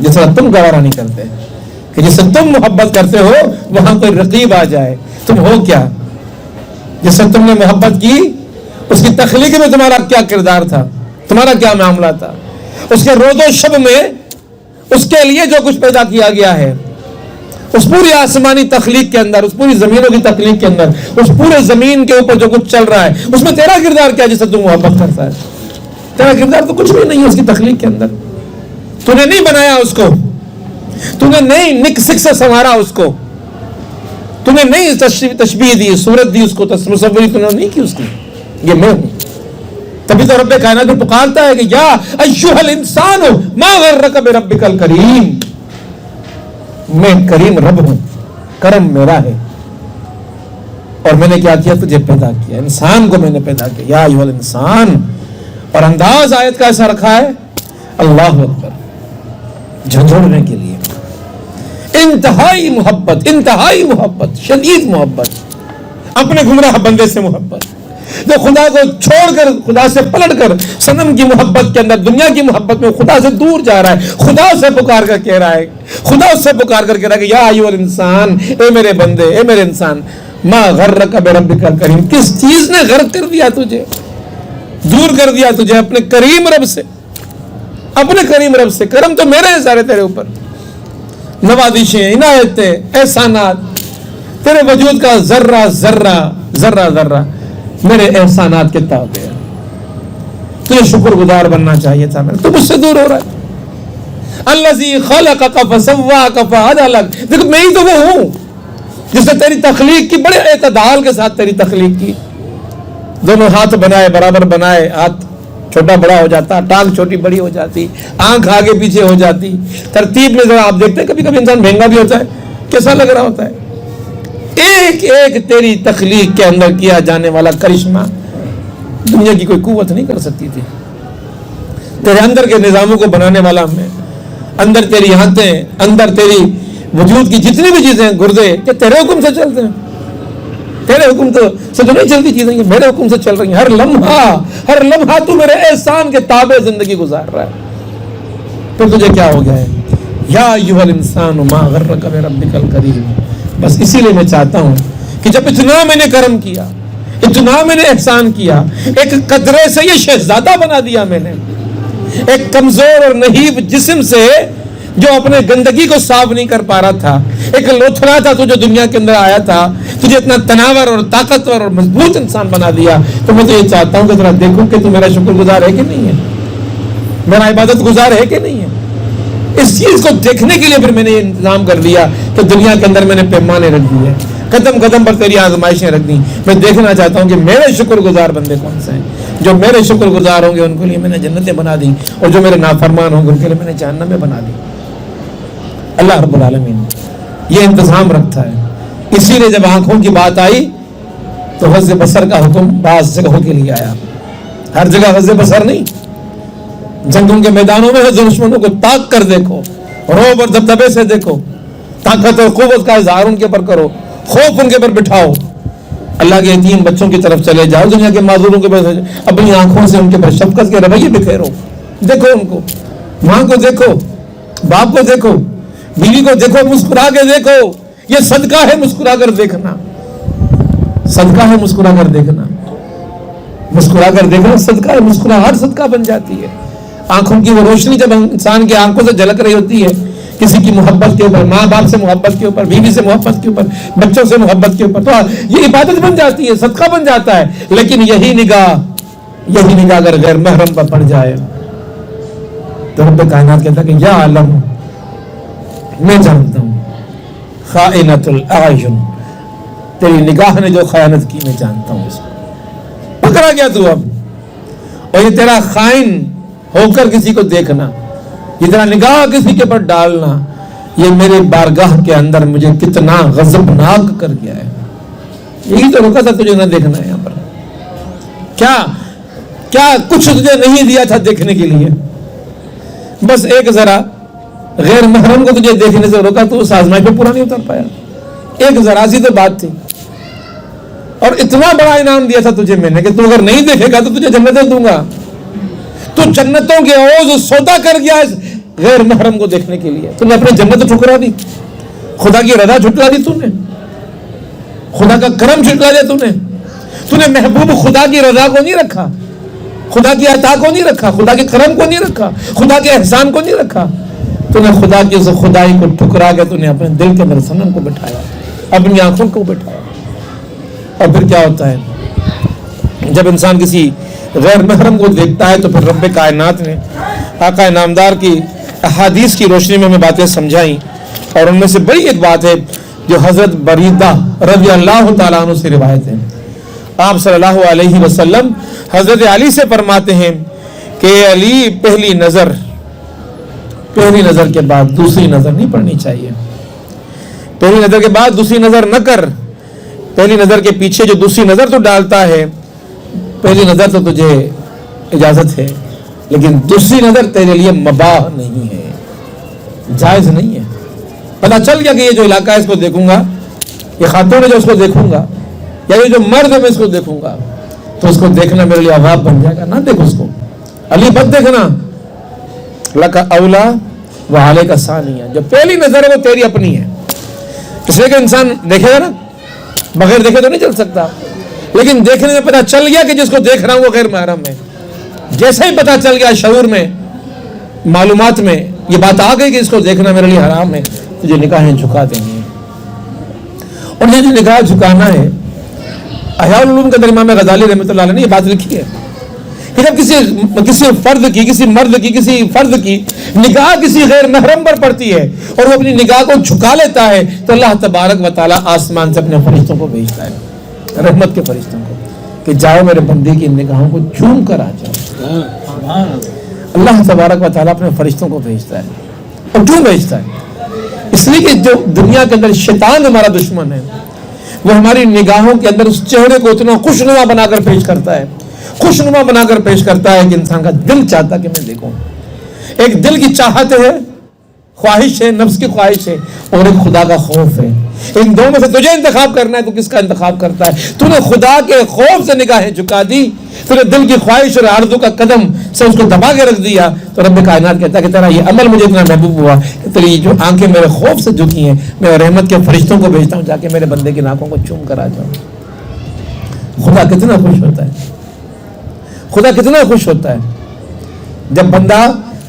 A: جس طرح تم گوارا نہیں کرتے کہ جس سے تم محبت کرتے ہو وہاں کوئی رقیب آ جائے. تم ہو کیا؟ جس سے تم نے محبت کی اس کی تخلیق میں تمہارا کیا کردار تھا، تمہارا کیا معاملہ تھا؟ اس کے روز و شب میں اس کے لیے جو کچھ پیدا کیا گیا ہے، اس پوری آسمانی تخلیق کے اندر، اس پوری زمینوں کی تخلیق کے اندر، اس پورے زمین کے اوپر جو کچھ چل رہا ہے اس میں تیرا کردار کیا جس سے تم محبت کرتا ہے؟ تیرا کردار تو کچھ بھی نہیں ہے اس کی تخلیق کے اندر. تو نے نہیں بنایا اس کو، تو نے نہیں نک سک سے سنوارا اس کو، تو نے نہیں تشبیہ دی، صورت دی اس کو، تصوری تو نے نہیں کی اس کی. یہ میں ہوں. تبھی تو رب کائنات کو پکارتا ہے کہ یا ایھا الانسان ما غرک بربک الکریم. میں کریم رب ہوں، کرم میرا ہے، اور میں نے کیا کیا؟ تجھے پیدا کیا، انسان کو میں نے پیدا کیا. یا ایھا الانسان. اور انداز آیت کا ایسا رکھا ہے اللہ اکبر، جھنجھوڑنے کے لیے. انتہائی محبت، انتہائی محبت، شدید محبت، اپنے گمراہ بندے سے محبت، جو خدا کو چھوڑ کر، خدا سے پلٹ کر صنم کی محبت کے اندر، دنیا کی محبت میں خدا سے دور جا رہا ہے. خدا سے پکار کر کہہ رہا ہے، خدا سے پکار کر کہہ رہا ہے کہ یا ایھا الانسان، اے میرے بندے، اے میرے انسان، ما غرک بربک الکریم. کس چیز نے غرق کر دیا تجھے، دور کر دیا تجھے اپنے کریم رب سے؟ اپنے کریم رب سے. کرم تو میرے ہیں سارے تیرے اوپر، نوازشیں، عنایتیں، احسانات، تیرے وجود کا ذرہ ذرہ ذرہ ذرہ میرے احسانات کے تابع ہے. تجھے شکر گزار بننا چاہیے تھا، تو مجھ سے دور ہو رہا ہے. الذی خلقک فسواک فعدلک. دیکھو میں ہی تو وہ ہوں جس نے تیری تخلیق کی، بڑے اعتدال کے ساتھ تیری تخلیق کی. دونوں ہاتھ بنائے، برابر بنائے، ہاتھ چھوٹا بڑا ہو جاتا، ٹانگ چھوٹی بڑی ہو جاتی، آنکھ آگے پیچھے ہو جاتی. ترتیب میں ذرا آپ دیکھتے ہیں کبھی کبھی انسان بھینگا بھی ہوتا ہے، کیسا لگ رہا ہوتا ہے. ایک ایک تیری تخلیق کے اندر کیا جانے والا کرشمہ دنیا کی کوئی قوت نہیں کر سکتی تھی. تیرے اندر کے نظاموں کو بنانے والا میں، اندر تیری ہاتھیں، اندر تیری وجود کی جتنی بھی چیزیں، گردے، کہ تیرے حکم سے چلتے ہیں. تیرے حکم سے تو نہیں چلتی چیزیں، یہ میرے حکم سے چل رہی ہیں. ہر لمحہ تو میرے احسان کے تابع زندگی گزار رہا ہے. پھر تجھے کیا ہو گیا ہے؟ یا ایھا الانسان ما غرک بربک الکریم. بس اسی لیے میں چاہتا ہوں کہ جب اتنا میں نے کرم کیا، اتنا میں نے احسان کیا، ایک قطرے سے یہ شہزادہ بنا دیا میں نے، ایک کمزور اور نحیف جسم سے جو اپنے گندگی کو صاف نہیں کر پا رہا تھا، ایک لوتھڑا تھا تو جو دنیا کے اندر آیا تھا، تجھے اتنا تناور اور طاقتور اور مضبوط انسان بنا دیا. تو میں تو یہ چاہتا ہوں کہ ذرا دیکھوں کہ تو میرا شکر گزار ہے کہ نہیں ہے، میرا عبادت گزار ہے کہ نہیں ہے. اس چیز کو دیکھنے کے لیے پھر میں نے یہ انتظام کر لیا کہ دنیا کے اندر میں نے پیمانے رکھ دیے، قدم قدم پر تیری آزمائشیں رکھ دی. میں دیکھنا چاہتا ہوں کہ میرے شکر گزار بندے کون سے ہیں. جو میرے شکر گزار ہوں گے ان کے لیے میں نے جنتیں بنا دی، اور جو میرے نافرمان ہوں گے ان کے لیے میں نے جہنمیں بنا دی. اللہ رب العالمین یہ انتظام رکھتا ہے. اسی لیے جب آنکھوں کی بات آئی تو غض بصر کا حکم بعض جگہوں کے لیے آیا، ہر جگہ غض بصر نہیں. جنگوں کے میدانوں میں دشمنوں کو تاک کر دیکھو، روب اور دبدبے سے دیکھو، طاقت اور قوت کا اظہار ان کے اوپر کرو، خوف ان کے اوپر بٹھاؤ. اللہ کے یتیم بچوں کی طرف چلے جاؤ، دنیا کے معذوروں کے اوپر اپنی آنکھوں سے ان کے اوپر شفقت کے رویے بکھیرو. دیکھو ان کو، ماں کو دیکھو، باپ کو دیکھو، بیوی کو دیکھو، مسکرا کے دیکھو. یہ صدقہ ہے مسکرا کر دیکھنا، صدقہ ہے مسکرا کر دیکھنا. مسکرا کر دیکھنا صدقہ ہے، مسکراہٹ صدقہ بن جاتی ہے. آنکھوں کی وہ روشنی جب انسان کی آنکھوں سے جھلک رہی ہوتی ہے کسی کی محبت کے اوپر، ماں باپ سے محبت کے اوپر، بیوی سے محبت کے اوپر، بچوں سے محبت کے اوپر، تو یہ عبادت بن جاتی ہے، صدقہ بن جاتا ہے. لیکن یہی نگاہ اگر غیر محرم پر پڑ جائے تو رب کائنات کہتا ہے کہ یا عالم، میں جانتا ہوں، خائنۃ الاعین، تیری نگاہ نے جو خیانت کی میں جانتا ہوں. اس کو پکڑا گیا تو اب. اور یہ تیرا خائن ہو کر کسی کو دیکھنا، یہ تیرا نگاہ کسی کے پر ڈالنا، یہ میرے بارگاہ کے اندر مجھے کتنا غضبناک کر گیا ہے. یہی تو روکا تھا تجھے نہ دیکھنا ہے. یہاں پر کیا کچھ تجھے نہیں دیا تھا دیکھنے کے لیے، بس ایک ذرا غیر محرم کو تجھے دیکھنے سے روکا تو اس آزمائش پہ پورا نہیں اتر پایا. ایک ذرا سی تو بات تھی، اور اتنا بڑا انعام دیا تھا تجھے میں نے کہ تو اگر نہیں دیکھے گا تو تجھے جنتیں دوں گا. تو جنتوں کے عوض سودا کر گیا اس غیر محرم کو دیکھنے کے لیے. تو نے اپنی جنت ٹھکرا دی، خدا کی رضا جھٹلا دی، تو نے خدا کا کرم جھٹلا دیا. تو نے محبوب خدا کی رضا کو نہیں رکھا، خدا کی عطا کو نہیں رکھا، خدا کے کرم کو نہیں رکھا، خدا کے احسان کو نہیں رکھا. تو نے خدا کی اس خدائی کو ٹھکرا کے تو نے اپنے دل کے اندر صنم کو بٹھایا، اپنی آنکھوں کو بٹھایا. اور پھر کیا ہوتا ہے جب انسان کسی غیر محرم کو دیکھتا ہے تو پھر رب کائنات نے آقا نامدار کی احادیث کی روشنی میں ہمیں باتیں سمجھائیں. اور ان میں سے بڑی ایک بات ہے جو حضرت بریدہ رضی اللہ تعالیٰ عنہ سے روایت ہے. آپ صلی اللہ علیہ وسلم حضرت علی سے فرماتے ہیں کہ علی، پہلی نظر کے بعد دوسری نظر نہیں پڑنی چاہیے. پہلی نظر کے بعد دوسری نظر نہ کر. پہلی نظر کے پیچھے جو دوسری نظر تو ڈالتا ہے، پہلی نظر تو تجھے اجازت ہے، لیکن دوسری نظر تیرے لیے مباح نہیں ہے، جائز نہیں ہے. پتہ چل گیا کہ یہ جو علاقہ ہے اس کو دیکھوں گا، یہ خاتون ہے جو اس کو دیکھوں گا، یا یہ جو مرد ہے میں اس کو دیکھوں گا، تو اس کو دیکھنا میرے لیے عذاب بن جائے گا. نہ دیکھ اس کو، علی مت دیکھنا. لک اولا و علیک ثانیہ، جو پہلی نظر ہے وہ تیری اپنی ہے. اس لیے کہ انسان دیکھے گا نا، بغیر دیکھے تو نہیں چل سکتا. لیکن دیکھنے میں پتہ چل گیا کہ جس کو دیکھ رہا ہوں وہ غیر محرم ہے. جیسے ہی پتہ چل گیا شعور میں، معلومات میں یہ بات آ گئی کہ اس کو دیکھنا میرے لیے حرام ہے، تو جو نگاہیں جھکا دیں گے. اور یہ جو نگاہ جھکانا ہے، احیاء العلوم کے امام غزالی رحمۃ اللہ علیہ نے یہ بات لکھی ہے کہ جب کسی فرد کی، کسی مرد کی، کسی فرد کی نگاہ کسی غیر محرم پر پڑتی ہے اور وہ اپنی نگاہ کو جھکا لیتا ہے تو اللہ تبارک و تعالیٰ آسمان سے اپنے فرشتوں کو بھیجتا ہے، رحمت کے فرشتوں کو، کہ جاؤ میرے بندے کی نگاہوں کو چوم کر آ جاؤ. اللہ تبارک و تعالیٰ اپنے فرشتوں کو بھیجتا ہے. اور کیوں بھیجتا ہے؟ اس لیے کہ جو دنیا کے اندر شیطان ہمارا دشمن ہے، وہ ہماری نگاہوں کے اندر اس چہرے کو اتنا خوشنما بنا کر پیش کرتا ہے، خوشنما بنا کر پیش کرتا ہے کہ انسان کا دل چاہتا کہ میں دیکھوں. ایک دل کی چاہت ہے، خواہش ہے، نفس کی خواہش ہے، اور ایک خدا کا خوف ہے. ان دونوں میں سے تجھے انتخاب کرنا ہے، تو کس کا انتخاب کرتا ہے؟ تو نے خدا کے خوف سے نگاہیں جھکا دی، تو نے دل کی خواہش اور آرزو کا قدم سے اس کو دبا کے رکھ دیا. تو رب کائنات کہتا ہے کہ تیرا یہ عمل مجھے اتنا محبوب ہوا کہ تیری جو آنکھیں میرے خوف سے جھکی ہیں، میں رحمت کے فرشتوں کو بھیجتا ہوں، جا کے میرے بندے کی ناکوں کو چوم کر آ جاؤ. خدا کتنا خوش ہوتا ہے، خدا کتنا خوش ہوتا ہے جب بندہ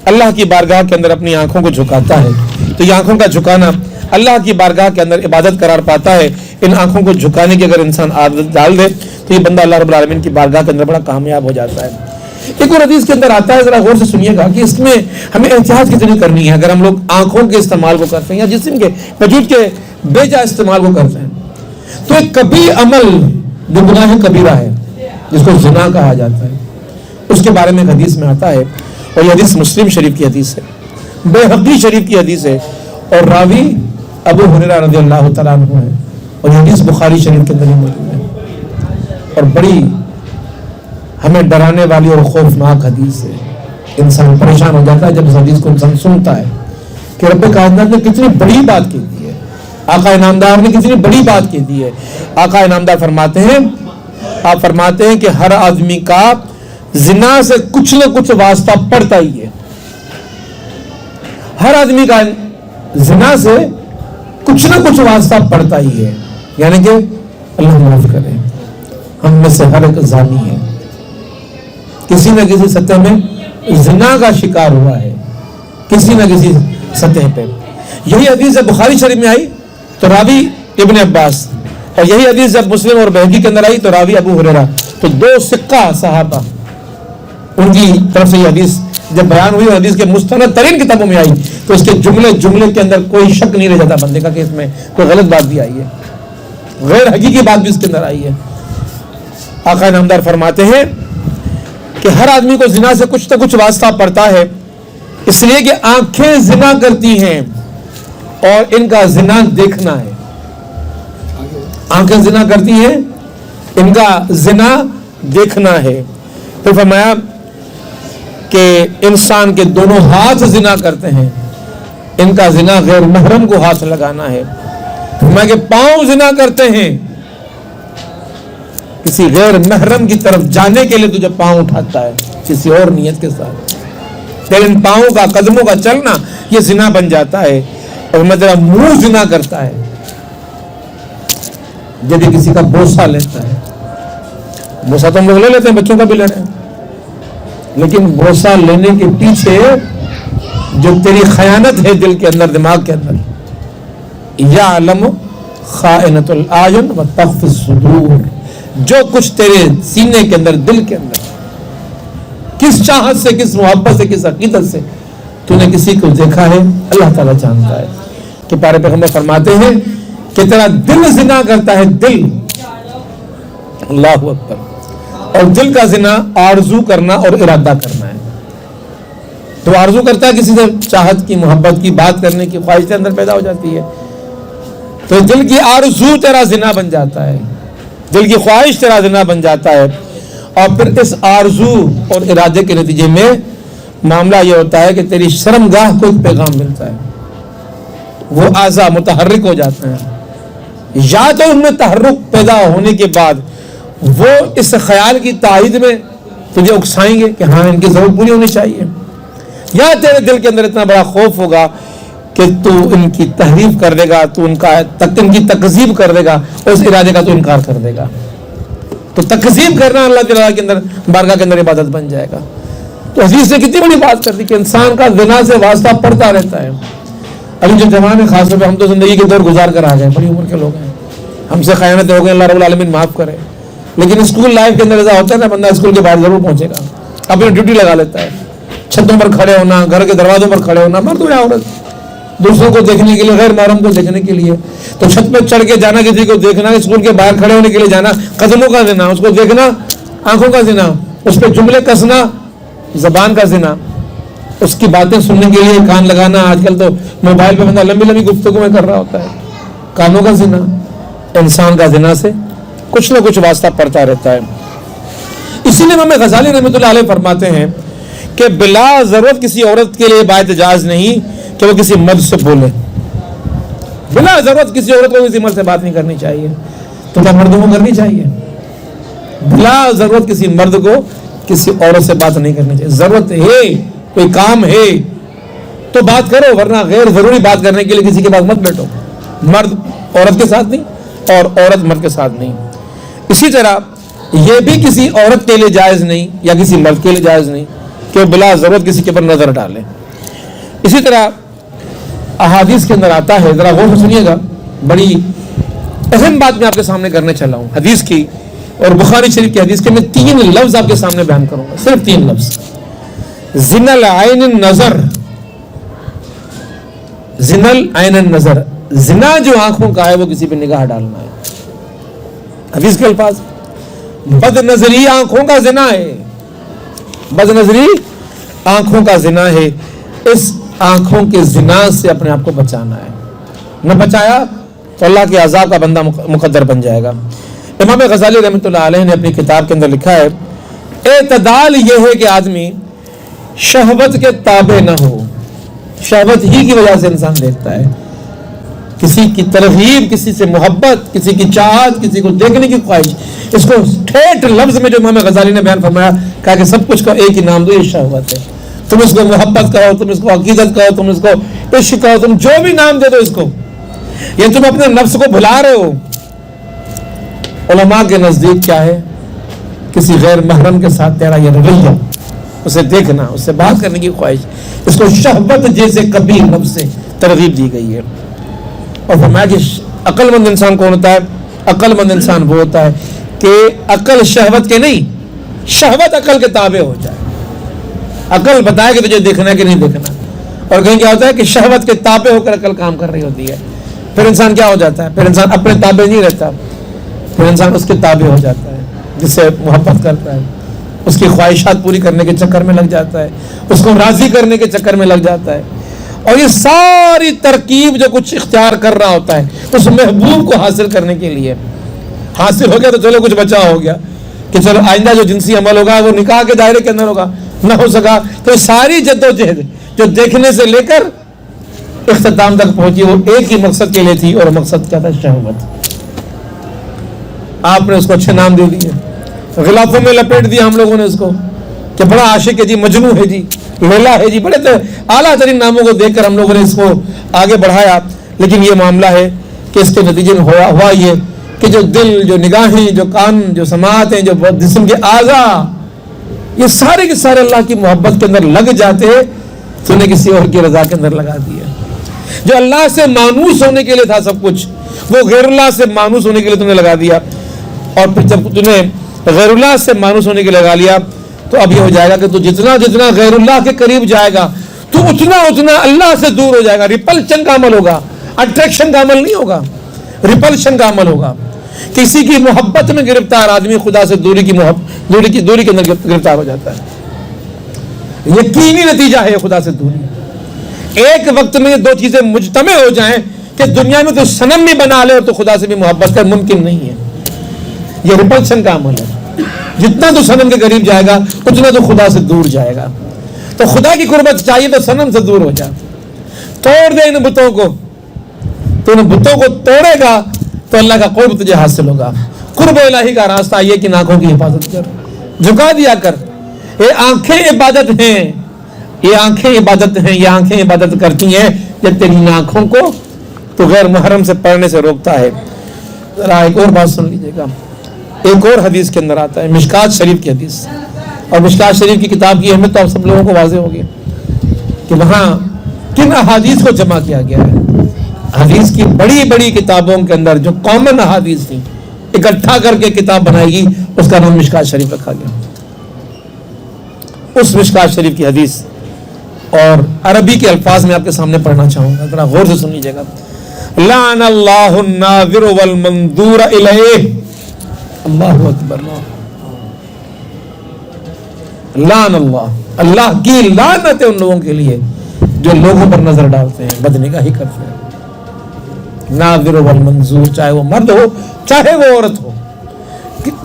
A: اللہ کی بارگاہ کے اندر اپنی آنکھوں کو جھکاتا ہے. تو یہ آنکھوں کا جھکانا اللہ کی بارگاہ کے اندر عبادت قرار پاتا ہے. ان آنکھوں کو جھکانے کی اگر انسان عادت ڈال دے تو یہ بندہ اللہ رب العالمین کی بارگاہ کے اندر بڑا کامیاب ہو جاتا ہے. ایک اور حدیث کے اندر آتا ہے، ذرا غور سے سنیے گا، کہ اس میں ہمیں احتیاط کتنی کرنی ہے اگر ہم لوگ آنکھوں کے استعمال کو کرتے ہیں یا جسم کے وجود کے بے جا استعمال کو کرتے ہیں. تو ایک کبھی عمل جو گناہ کبیرہ ہے، جس کو زنا کہا جاتا ہے، اس کے بارے میں ایک حدیث میں آتا ہے، اور یہ حدیث مسلم شریف کی حدیث ہے، بیہقی شریف کی حدیث ہے، اور راوی ابو ہریرہ رضی اللہ تعالیٰ عنہ ہے، اور یہ حدیث بخاری شریف کے اندر ہی موجود ہے. اور بڑی ہمیں ڈرانے والی اور خوفناک حدیث ہے. انسان پریشان ہو جاتا ہے جب اس حدیث کو انسان سنتا ہے کہ رب کائنات نے کتنی بڑی بات کی دی ہے, آقا انعامدار نے کتنی بڑی بات کی دی ہے. آقا انعامدار فرماتے ہیں, آپ فرماتے ہیں کہ ہر آدمی کا زنا سے کچھ نہ کچھ واسطہ پڑتا ہی ہے. ہر آدمی کا زنا سے کچھ نہ کچھ واسطہ پڑتا ہی ہے. یعنی کہ اللہ معاف کرے, ہم میں سے ہر ایک زانی ہے, کسی نہ کسی سطح میں زنا کا شکار ہوا ہے, کسی نہ کسی سطح پہ. یہی حدیث جب بخاری شریف میں آئی تو راوی ابن عباس, اور یہی حدیث جب مسلم اور بہقی کے اندر آئی تو راوی ابو ہریرہ. تو دو سکہ صحابہ, ان کی طرف سے یہ حدیث جب بیان ہوئی اور حدیث کے مستند ترین کتابوں میں آئی تو اس کے جملے کے اندر کوئی شک نہیں رہ جاتا بندے کا کہ اس میں کوئی غلط بات بھی آئی ہے, غیر حقیقی بات بھی اس کے اندر آئی ہے. آقا انعامدار فرماتے ہیں کہ ہر آدمی کو زنا سے کچھ نہ کچھ واسطہ پڑتا ہے, اس لیے کہ آنکھیں زنا کرتی ہیں اور ان کا زنا دیکھنا ہے. آنکھیں زنا کرتی ہیں, ان کا زنا دیکھنا ہے. تو فرمایا کہ انسان کے دونوں ہاتھ زنا کرتے ہیں, ان کا زنا غیر محرم کو ہاتھ لگانا ہے. فرمایا کہ پاؤں زنا کرتے ہیں, کسی غیر محرم کی طرف جانے کے لیے تو جب پاؤں اٹھاتا ہے کسی اور نیت کے ساتھ, لیکن پاؤں کا قدموں کا چلنا یہ زنا بن جاتا ہے. اور میں تیرا منہ زنا کرتا ہے, جب کسی کا بوسہ لیتا ہے, بوسہ تو ہم لوگ لے لیتے ہیں, بچوں کا بھی لے رہے ہیں, لیکن بوسہ لینے کے پیچھے جو تیری خیانت ہے دل کے اندر, دماغ کے اندر, یعلم خائنۃ الاعین وتخفی الصدور, جو کچھ تیرے سینے کے اندر, دل کے اندر, کس چاہت سے, کس محبت سے, کس عقیدت سے تو نے کسی کو دیکھا ہے, اللہ تعالیٰ جانتا ہے. کہ پیارے پیغمبر فرماتے ہیں کہ تیرا دل زنا کرتا ہے, دل, اللہ اکبر. اور دل کا زنا آرزو کرنا اور ارادہ کرنا ہے. تو آرزو کرتا ہے کسی سے, چاہت کی, محبت کی, بات کرنے کی خواہش کے اندر پیدا ہو جاتی ہے, تو دل کی آرزو تیرا زنا بن جاتا ہے, دل کی خواہش تیرا زنا بن جاتا ہے. اور پھر اس آرزو اور ارادے کے نتیجے میں معاملہ یہ ہوتا ہے کہ تیری شرمگاہ کو ایک پیغام ملتا ہے, وہ اعضاء متحرک ہو جاتے ہیں. یا تو ان میں تحرک پیدا ہونے کے بعد وہ اس خیال کی تائید میں تجھے اکسائیں گے کہ ہاں ان کی ضرورت پوری ہونی چاہیے, یا تیرے دل کے اندر اتنا بڑا خوف ہوگا کہ تو ان کی تحریف کر دے گا, تو ان کی تکذیب کر دے گا, اس ارادے کا تو انکار کر دے گا. تو تکذیب کرنا اللہ تعالیٰ کے اندر, بارگاہ کے اندر عبادت بن جائے گا. تو حدیث نے کتنی بڑی بات کر دی کہ انسان کا زنا سے واسطہ پڑتا رہتا ہے. ابھی جو جوان ہے, خاص طور پہ ہم تو زندگی کے دور گزار کر آ گئے, بڑی عمر کے لوگ ہیں, ہم سے خیانتیں ہو گئی, اللہ رب العالمین معاف کرے. لیکن اسکول لائف کے اندر ایسا ہوتا ہے نا, بندہ اسکول کے باہر ضرور پہنچے گا, اپنی ڈیوٹی لگا لیتا ہے, چھتوں پر کھڑے ہونا, گھر کے دروازوں پر کھڑے ہونا, مرد ہو یا عورت, دوسروں کو دیکھنے کے لیے, غیر محرم کو دیکھنے کے لیے. تو چھت پہ چڑھ کے جانا, کسی کو دیکھنا, اسکول کے باہر کھڑے ہونے کے لیے جانا, قدموں کا زنا, اس کو دیکھنا, آنکھوں کا زنا, اس پہ جملے کسنا, زبان کا زنا, اس کی باتیں سننے کے لیے کان لگانا. آج کل تو موبائل پہ بندہ لمبی لمبی گفتگو میں کر رہا ہوتا ہے, کانوں کا زنا. انسان کا زنا سے کچھ نہ کچھ واسطہ پڑتا رہتا ہے. اسی لیے امام غزالی رحمۃ اللہ علیہ فرماتے ہیں کہ بلا ضرورت کسی عورت کے لیے بااعتجاز نہیں کہ وہ کسی مرد سے بولے. بلا ضرورت کسی عورت کو کسی مرد سے بات نہیں کرنی چاہیے, تو کیا مردوں کو کرنی چاہیے؟ بلا ضرورت کسی مرد کو کسی عورت سے بات نہیں کرنی چاہیے. ضرورت ہے, کوئی کام ہے تو بات کرو, ورنہ غیر ضروری بات کرنے کے لیے کسی کے پاس مت بیٹھو. مرد عورت کے ساتھ نہیں اور عورت مرد کے ساتھ نہیں. اسی طرح یہ بھی کسی عورت کے لیے جائز نہیں یا کسی مرد کے لیے جائز نہیں کہ وہ بلا ضرورت کسی کے پر نظر ڈالے. اسی طرح احادیث کے اندر آتا ہے, ذرا غور سے سنیے گا, بڑی اہم بات میں آپ کے سامنے کرنے چلا ہوں حدیث کی, اور بخاری شریف کی حدیث کے میں 3 لفظ آپ کے سامنے بیان کروں گا, صرف 3 لفظ. زنا العین النظر, زنا العین النظر, زنا جو آنکھوں کا ہے وہ کسی پہ نگاہ ڈالنا ہے. حدیث کے الفاظ, بد نظری آنکھوں کا زنا ہے, بد نظری آنکھوں کا زنا ہے. اس آنکھوں کے زنا سے اپنے آپ کو بچانا ہے, نہ بچایا تو اللہ کے عذاب کا بندہ مقدر بن جائے گا. امام غزالی رحمۃ اللہ علیہ نے اپنی کتاب کے اندر لکھا ہے اعتدال یہ ہے کہ آدمی شہوت کے تابع نہ ہو. شہوت ہی کی وجہ سے انسان دیکھتا ہے, کسی کی ترغیب, کسی سے محبت, کسی کی چاہت, کسی کو دیکھنے کی خواہش. اس کو ٹھیٹ لفظ میں جو امام غزالی نے بیان فرمایا, کہا کہ سب کچھ کا ایک ہی نام دو, یہ شہوت ہے. تم اس کو محبت کہو, تم اس کو عقیدت کہو, تم اس کو عشق کہو, تم جو بھی نام دے دو اس کو, یہ تم اپنے نفس کو بھلا رہے ہو. علماء کے نزدیک کیا ہے, کسی غیر محرم کے ساتھ تیرا یہ رویہ, اسے دیکھنا, اس سے بات کرنے کی خواہش, اس کو شہوت جیسے کبھی لفظ سے ترغیب دی گئی ہے. اور فرمایا کہ عقل مند انسان کون ہوتا ہے؟ عقل مند انسان وہ ہوتا ہے کہ عقل شہوت کے نہیں, شہوت عقل کے تابع ہو جائے. عقل بتائے کہ تجھے دیکھنا ہے کہ نہیں دیکھنا, اور کہیں کیا ہوتا ہے کہ شہوت کے تابع ہو کر عقل کام کر رہی ہوتی ہے. پھر انسان کیا ہو جاتا ہے؟ پھر انسان اپنے تابع نہیں رہتا, پھر انسان اس کے تابع ہو جاتا ہے, جس سے محبت کرتا ہے, اس کی خواہشات پوری کرنے کے چکر میں لگ جاتا ہے, اس کو راضی کرنے کے چکر میں لگ جاتا ہے. اور یہ ساری ترکیب جو کچھ اختیار کر رہا ہوتا ہے اس محبوب کو حاصل کرنے کے لیے, حاصل ہو گیا تو چلو کچھ بچا ہو گیا, کہ چلو آئندہ جو جنسی عمل ہوگا وہ نکاح کے دائرے کے اندر ہوگا, نہ ہو سکا تو ساری جدوجہد جو دیکھنے سے لے کر اختتام تک پہنچی وہ ایک ہی مقصد کے لیے تھی, اور مقصد کیا تھا؟ شہوت. آپ نے اس کو اچھے نام دے دیے, غلافوں میں لپیٹ دیا ہم لوگوں نے اس کو, کہ بڑا عاشق ہے جی, مجنوں ہے جی, لیلا ہے جی, بڑے اعلیٰ ترین ناموں کو دیکھ کر ہم لوگوں نے اس کو آگے بڑھایا. لیکن یہ معاملہ ہے کہ اس کے نتیجے میں ہوا یہ کہ جو دل, جو نگاہیں, جو کان, جو سماعتیں, جو جسم کے اعضاء, یہ سارے کے سارے اللہ کی محبت کے اندر لگ جاتے, تو نے کسی اور کی رضا کے اندر لگا دیا. جو اللہ سے مانوس ہونے کے لیے تھا سب کچھ, وہ غیر اللہ سے مانوس ہونے کے لیے تم نے لگا دیا. اور پھر جب تم نے غیر اللہ سے مانوس ہونے کے لیے لگا لیا, تو اب یہ ہو جائے گا کہ تو جتنا جتنا غیر اللہ کے قریب جائے گا تو اتنا اتنا اللہ سے دور ہو جائے گا. ریپلشن کا عمل ہوگا, اٹریکشن کا عمل نہیں ہوگا, ریپلشن کا عمل ہوگا. کسی کی محبت میں گرفتار آدمی خدا سے دوری کے اندر گرفتار ہو جاتا ہے. یقینی نتیجہ ہے خدا سے دوری. ایک وقت میں یہ دو چیزیں مجتمع ہو جائیں کہ دنیا میں تو صنم بھی بنا لے اور تو خدا سے بھی محبت کر, ممکن نہیں ہے. یہ ریپلشن کا عمل ہے. جتنا تو صنم کے قریب جائے گا اتنا تو خدا سے دور جائے گا. تو خدا کی قربت چاہیے تو صنم سے دور ہو جا, توڑ دے ان بتوں کو. تو ان بتوں کو توڑے گا تو اللہ کا قرب تجھے حاصل ہوگا. قرب الہی کا راستہ یہ کہ آنکھوں کی حفاظت کر, جھکا دیا کر. یہ آنکھیں عبادت ہیں, یہ آنکھیں عبادت ہیں, یہ آنکھیں عبادت کرتی ہیں جب تیری آنکھوں کو تو غیر محرم سے پڑھنے سے روکتا ہے. ذرا ایک اور بات سن لیجیے گا. ایک اور حدیث کے اندر آتا ہے, مشکات شریف کی حدیث, اور مشکات شریف کی کتاب کی اہمیت تو آپ سب لوگوں کو واضح ہوگی کہ وہاں کن احادیث کو جمع کیا گیا ہے. حدیث کی بڑی بڑی کتابوں کے اندر جو کامن احادیث تھیں اکٹھا کر کے کتاب بنائی گئی, اس کا نام مشکات شریف رکھا گیا. اس مشکات شریف کی حدیث اور عربی کے الفاظ میں آپ کے سامنے پڑھنا چاہوں گا, ذرا غور سے سن لیجیے گا. لعن اللہ الناظر والمنظور الیہ. اللہ اکبر. لعن اللہ, اللہ کی لعنت ہے ان لوگوں کے لیے جو لوگوں پر نظر ڈالتے ہیں, بدنگاہی کرتے ہیں. ناظر والمنظور, چاہے وہ مرد ہو چاہے وہ عورت ہو.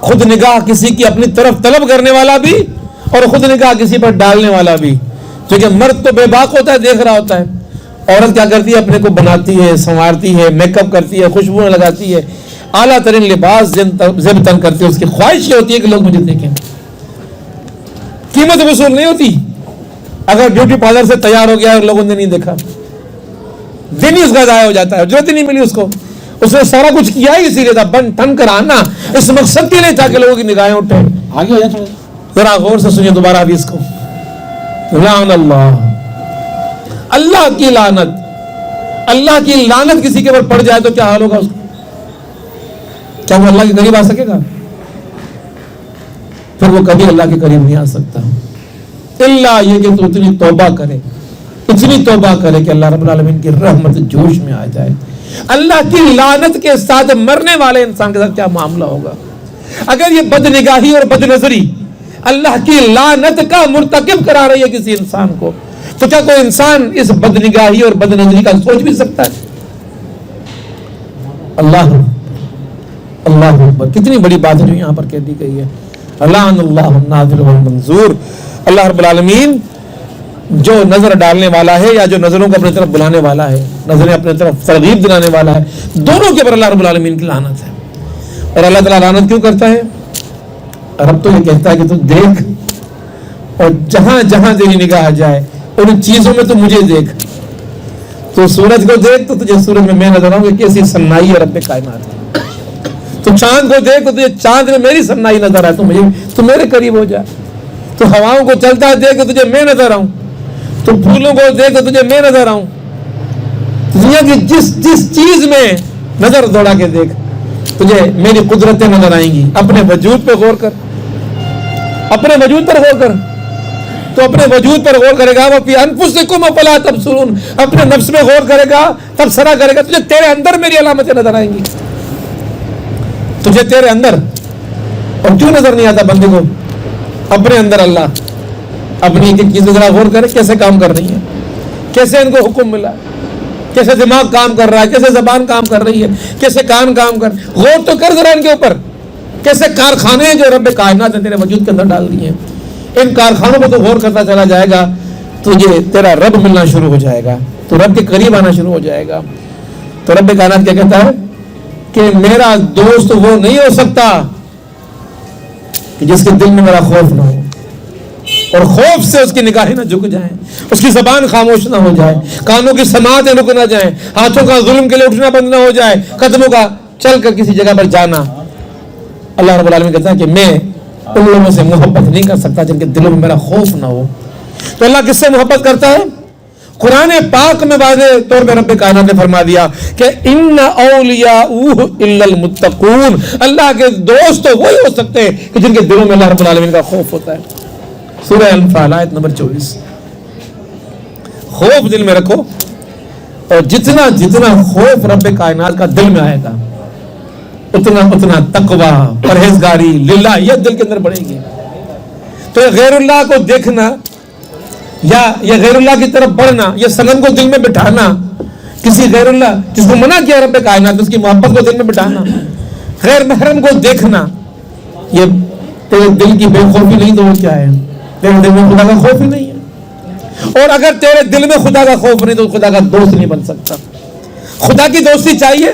A: خود نگاہ کسی کی اپنی طرف طلب کرنے والا بھی اور خود نگاہ کسی پر ڈالنے والا بھی. کیونکہ مرد تو بے باک ہوتا ہے, دیکھ رہا ہوتا ہے. عورت کیا کرتی ہے؟ اپنے کو بناتی ہے, سنوارتی ہے, میک اپ کرتی ہے, خوشبو لگاتی ہے, اعلیٰ ترین لباس زیب تن کرتی ہے. اس کی خواہش یہ ہوتی ہے کہ لوگ مجھے دیکھیں. قیمت وصول نہیں ہوتی. اگر بیوٹی پارلر سے تیار ہو گیا اور لوگوں نے نہیں دیکھا, دن ہی اس کا ضائع ہو جاتا ہے, ضرورت ہی نہیں ملی اس کو. اس نے سارا کچھ کیا ہی اسی لیے تھا, بن ٹھن کر آنا اس مقصد کے لیے تھا کہ لوگوں کی نگاہیں اٹھیں. آگے ہو جائے, ذرا غور سے سنیے دوبارہ حدیث کو. لعن اللہ, اللہ کی لعنت. اللہ کی لعنت کسی کے اوپر پڑ جائے تو کیا حال ہوگا اس کا؟ کیا وہ اللہ کے قریب آ سکے گا؟ پھر وہ کبھی اللہ کے قریب نہیں آ سکتا. اللہ یہ کہ تو اتنی توبہ کرے, اتنی توبہ کرے کہ اللہ رب العالمین کی رحمت جوش میں آ جائے. اللہ کی لعنت کے ساتھ مرنے والے انسان کے ساتھ کیا معاملہ ہوگا؟ اگر یہ بد نگاہی اور بد نظری اللہ کی لعنت کا مرتکب کرا رہی ہے کسی انسان کو, تو کیا کوئی انسان اس بد نگاہی اور بد نظری کا سوچ بھی سکتا ہے؟ اللہ اللہ اکبر، کتنی بڑی بات ہے جو یہاں پر کہہ دی گئی ہے. لعن اللہ الناظر والمنظور. اللہ رب العالمین جو نظر ڈالنے والا ہے یا جو نظروں کو اپنے طرف بلانے والا ہے، نظریں اپنے طرف ترغیب دلانے والا ہے، دونوں کے اوپر اللہ رب العالمین کی لعنت ہے. اور اللہ تعالیٰ لعنت کیوں کرتا ہے؟ رب تو یہ کہتا ہے کہ تو دیکھ، اور جہاں جہاں تیری نگاہ جائے ان چیزوں میں تو مجھے دیکھ. تو سورج کو دیکھ تو تجھے سورج میں میں نظر آؤں گی، کیسی سنائی ہے رب کائنات کی. تو چاند کو دیکھ تو تجھے چاند میں میری سنائی نظر آئے، تو میرے قریب ہو جائے. تو ہواؤں کو چلتا دیکھ تو تجھے میں نظر آؤں، تو پھولوں کو دیکھ تو تجھے میں نظر آؤں. دنیا کی جس جس چیز میں نظر دوڑا کے دیکھ، تجھے میری قدرتیں نظر آئیں گی. اپنے وجود پہ غور کر، اپنے وجود پر غور کر. تو اپنے وجود پر غور کرے گا، وہ فی انفسکم افلا تبصرون، اپنے نفس میں غور کرے گا، تبصرہ کرے گا، تجھے تیرے اندر میری علامتیں نظر آئیں گی. تجھے تیرے اندر. اور کیوں نظر نہیں آتا بندے کو؟ اپنے اندر اللہ اپنی ایک چیز ذرا غور کرے، کیسے کام کر رہی ہے، کیسے ان کو حکم ملا، کیسے دماغ کام کر رہا ہے، کیسے زبان کام کر رہی ہے، کیسے کان کام کر. غور تو کر ذرا ان کے اوپر. کیسے کارخانے ہیں جو رب کائنات نے تیرے وجود کے اندر ڈال دیے ہیں. ان کارخانوں پہ تو غور کرتا چلا جائے گا، تجھے تیرا رب ملنا شروع ہو جائے گا، تو رب کے قریب آنا شروع ہو جائے گا. تو رب کائنات کیا کہتا ہے کہ میرا دوست وہ نہیں ہو سکتا کہ جس کے دل میں میرا خوف نہ ہو، اور خوف سے اس کی نگاہیں نہ جھک جائیں، اس کی زبان خاموش نہ ہو جائے، کانوں کی سماعتیں رک نہ جائیں، ہاتھوں کا ظلم کے لیے اٹھنا بند نہ ہو جائے، قدموں کا چل کر کسی جگہ پر جانا. اللہ رب العالمین کہتا ہے کہ میں ان لوگوں سے محبت نہیں کر سکتا جن کے دلوں میں میرا خوف نہ ہو. تو اللہ کس سے محبت کرتا ہے؟ قرآن پاک میں واضح طور پہ رب کائنات نے فرما دیا کہ ان اولیاءہ الا المتقون، اللہ کے دوست تو وہی ہو سکتے ہیں کہ جن کے دلوں میں اللہ رب العالمین کا خوف ہوتا ہے. سورہ انفال آیت نمبر 24. خوف دل میں رکھو، اور جتنا جتنا خوف رب کائنات کا دل میں آئے گا، اتنا اتنا تقویٰ، پرہیزگاری، للہیت دل کے اندر بڑھے گی. تو غیر اللہ کو دیکھنا یا غیر اللہ کی طرف بڑھنا، یا صنم کو دل میں بٹھانا، کسی غیر اللہ جس کو منع کیا رب کائنات، اس کی محبت کو دل میں بٹھانا، غیر محرم کو دیکھنا، یہ تیرے دل کی بے خوفی نہیں تو وہ کیا ہے؟ تیرے دل میں خدا کا خوف ہی نہیں ہے. اور اگر تیرے دل میں خدا کا خوف نہیں تو خدا کا دوست نہیں بن سکتا. خدا کی دوستی چاہیے،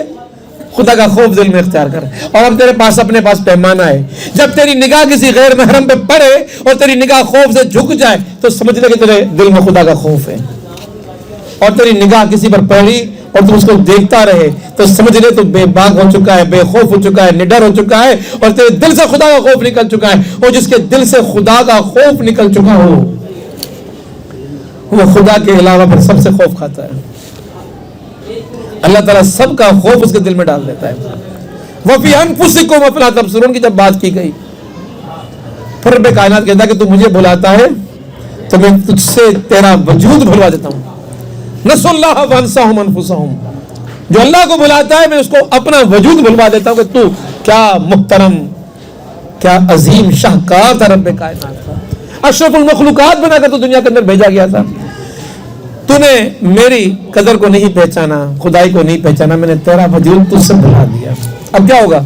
A: خدا کا خوف دل میں اختیار کر. اور اب تیرے پاس اپنے پاس پیمانہ ہے، جب تیری نگاہ کسی غیر محرم پہ پڑے اور تیری نگاہ خوف سے جھک جائے تو سمجھ لے کہ تیرے دل میں خدا کا خوف ہے. اور تیری نگاہ کسی پر پڑی اور تم اس کو دیکھتا رہے تو سمجھ لے تو بے باک ہو چکا ہے، بے خوف ہو چکا ہے، نڈر ہو چکا ہے، اور تیرے دل سے خدا کا خوف نکل چکا ہے. اور جس کے دل سے خدا کا خوف نکل چکا ہو وہ خدا کے علاوہ پھر سب سے خوف کھاتا ہے. اللہ تعالیٰ سب کا خوف اس کے دل میں ڈال دیتا ہے. وَفِي أَنفُسِكُمْ أَفَلَا تُبْصِرُونَ کی جب بات کی گئی، پھر رب کائنات کہتا ہے کہ تو مجھے بلاتا ہے تو میں تجھ سے تیرا وجود بھلوا دیتا ہوں. نسوا اللہ فانساہم انفسہم، جو اللہ کو بلاتا ہے میں اس کو اپنا وجود بھلوا دیتا ہوں کہ تو کیا محترم، کیا عظیم شاہکار تھا رب کائنات کا، اشرف المخلوقات بنا کر تو دنیا کے اندر بھیجا گیا تھا. تو نے میری قدر کو نہیں پہچانا، خدائی کو نہیں پہچانا، میں نے تیرا وجود تجھ سے بھلا دیا. اب کیا ہوگا؟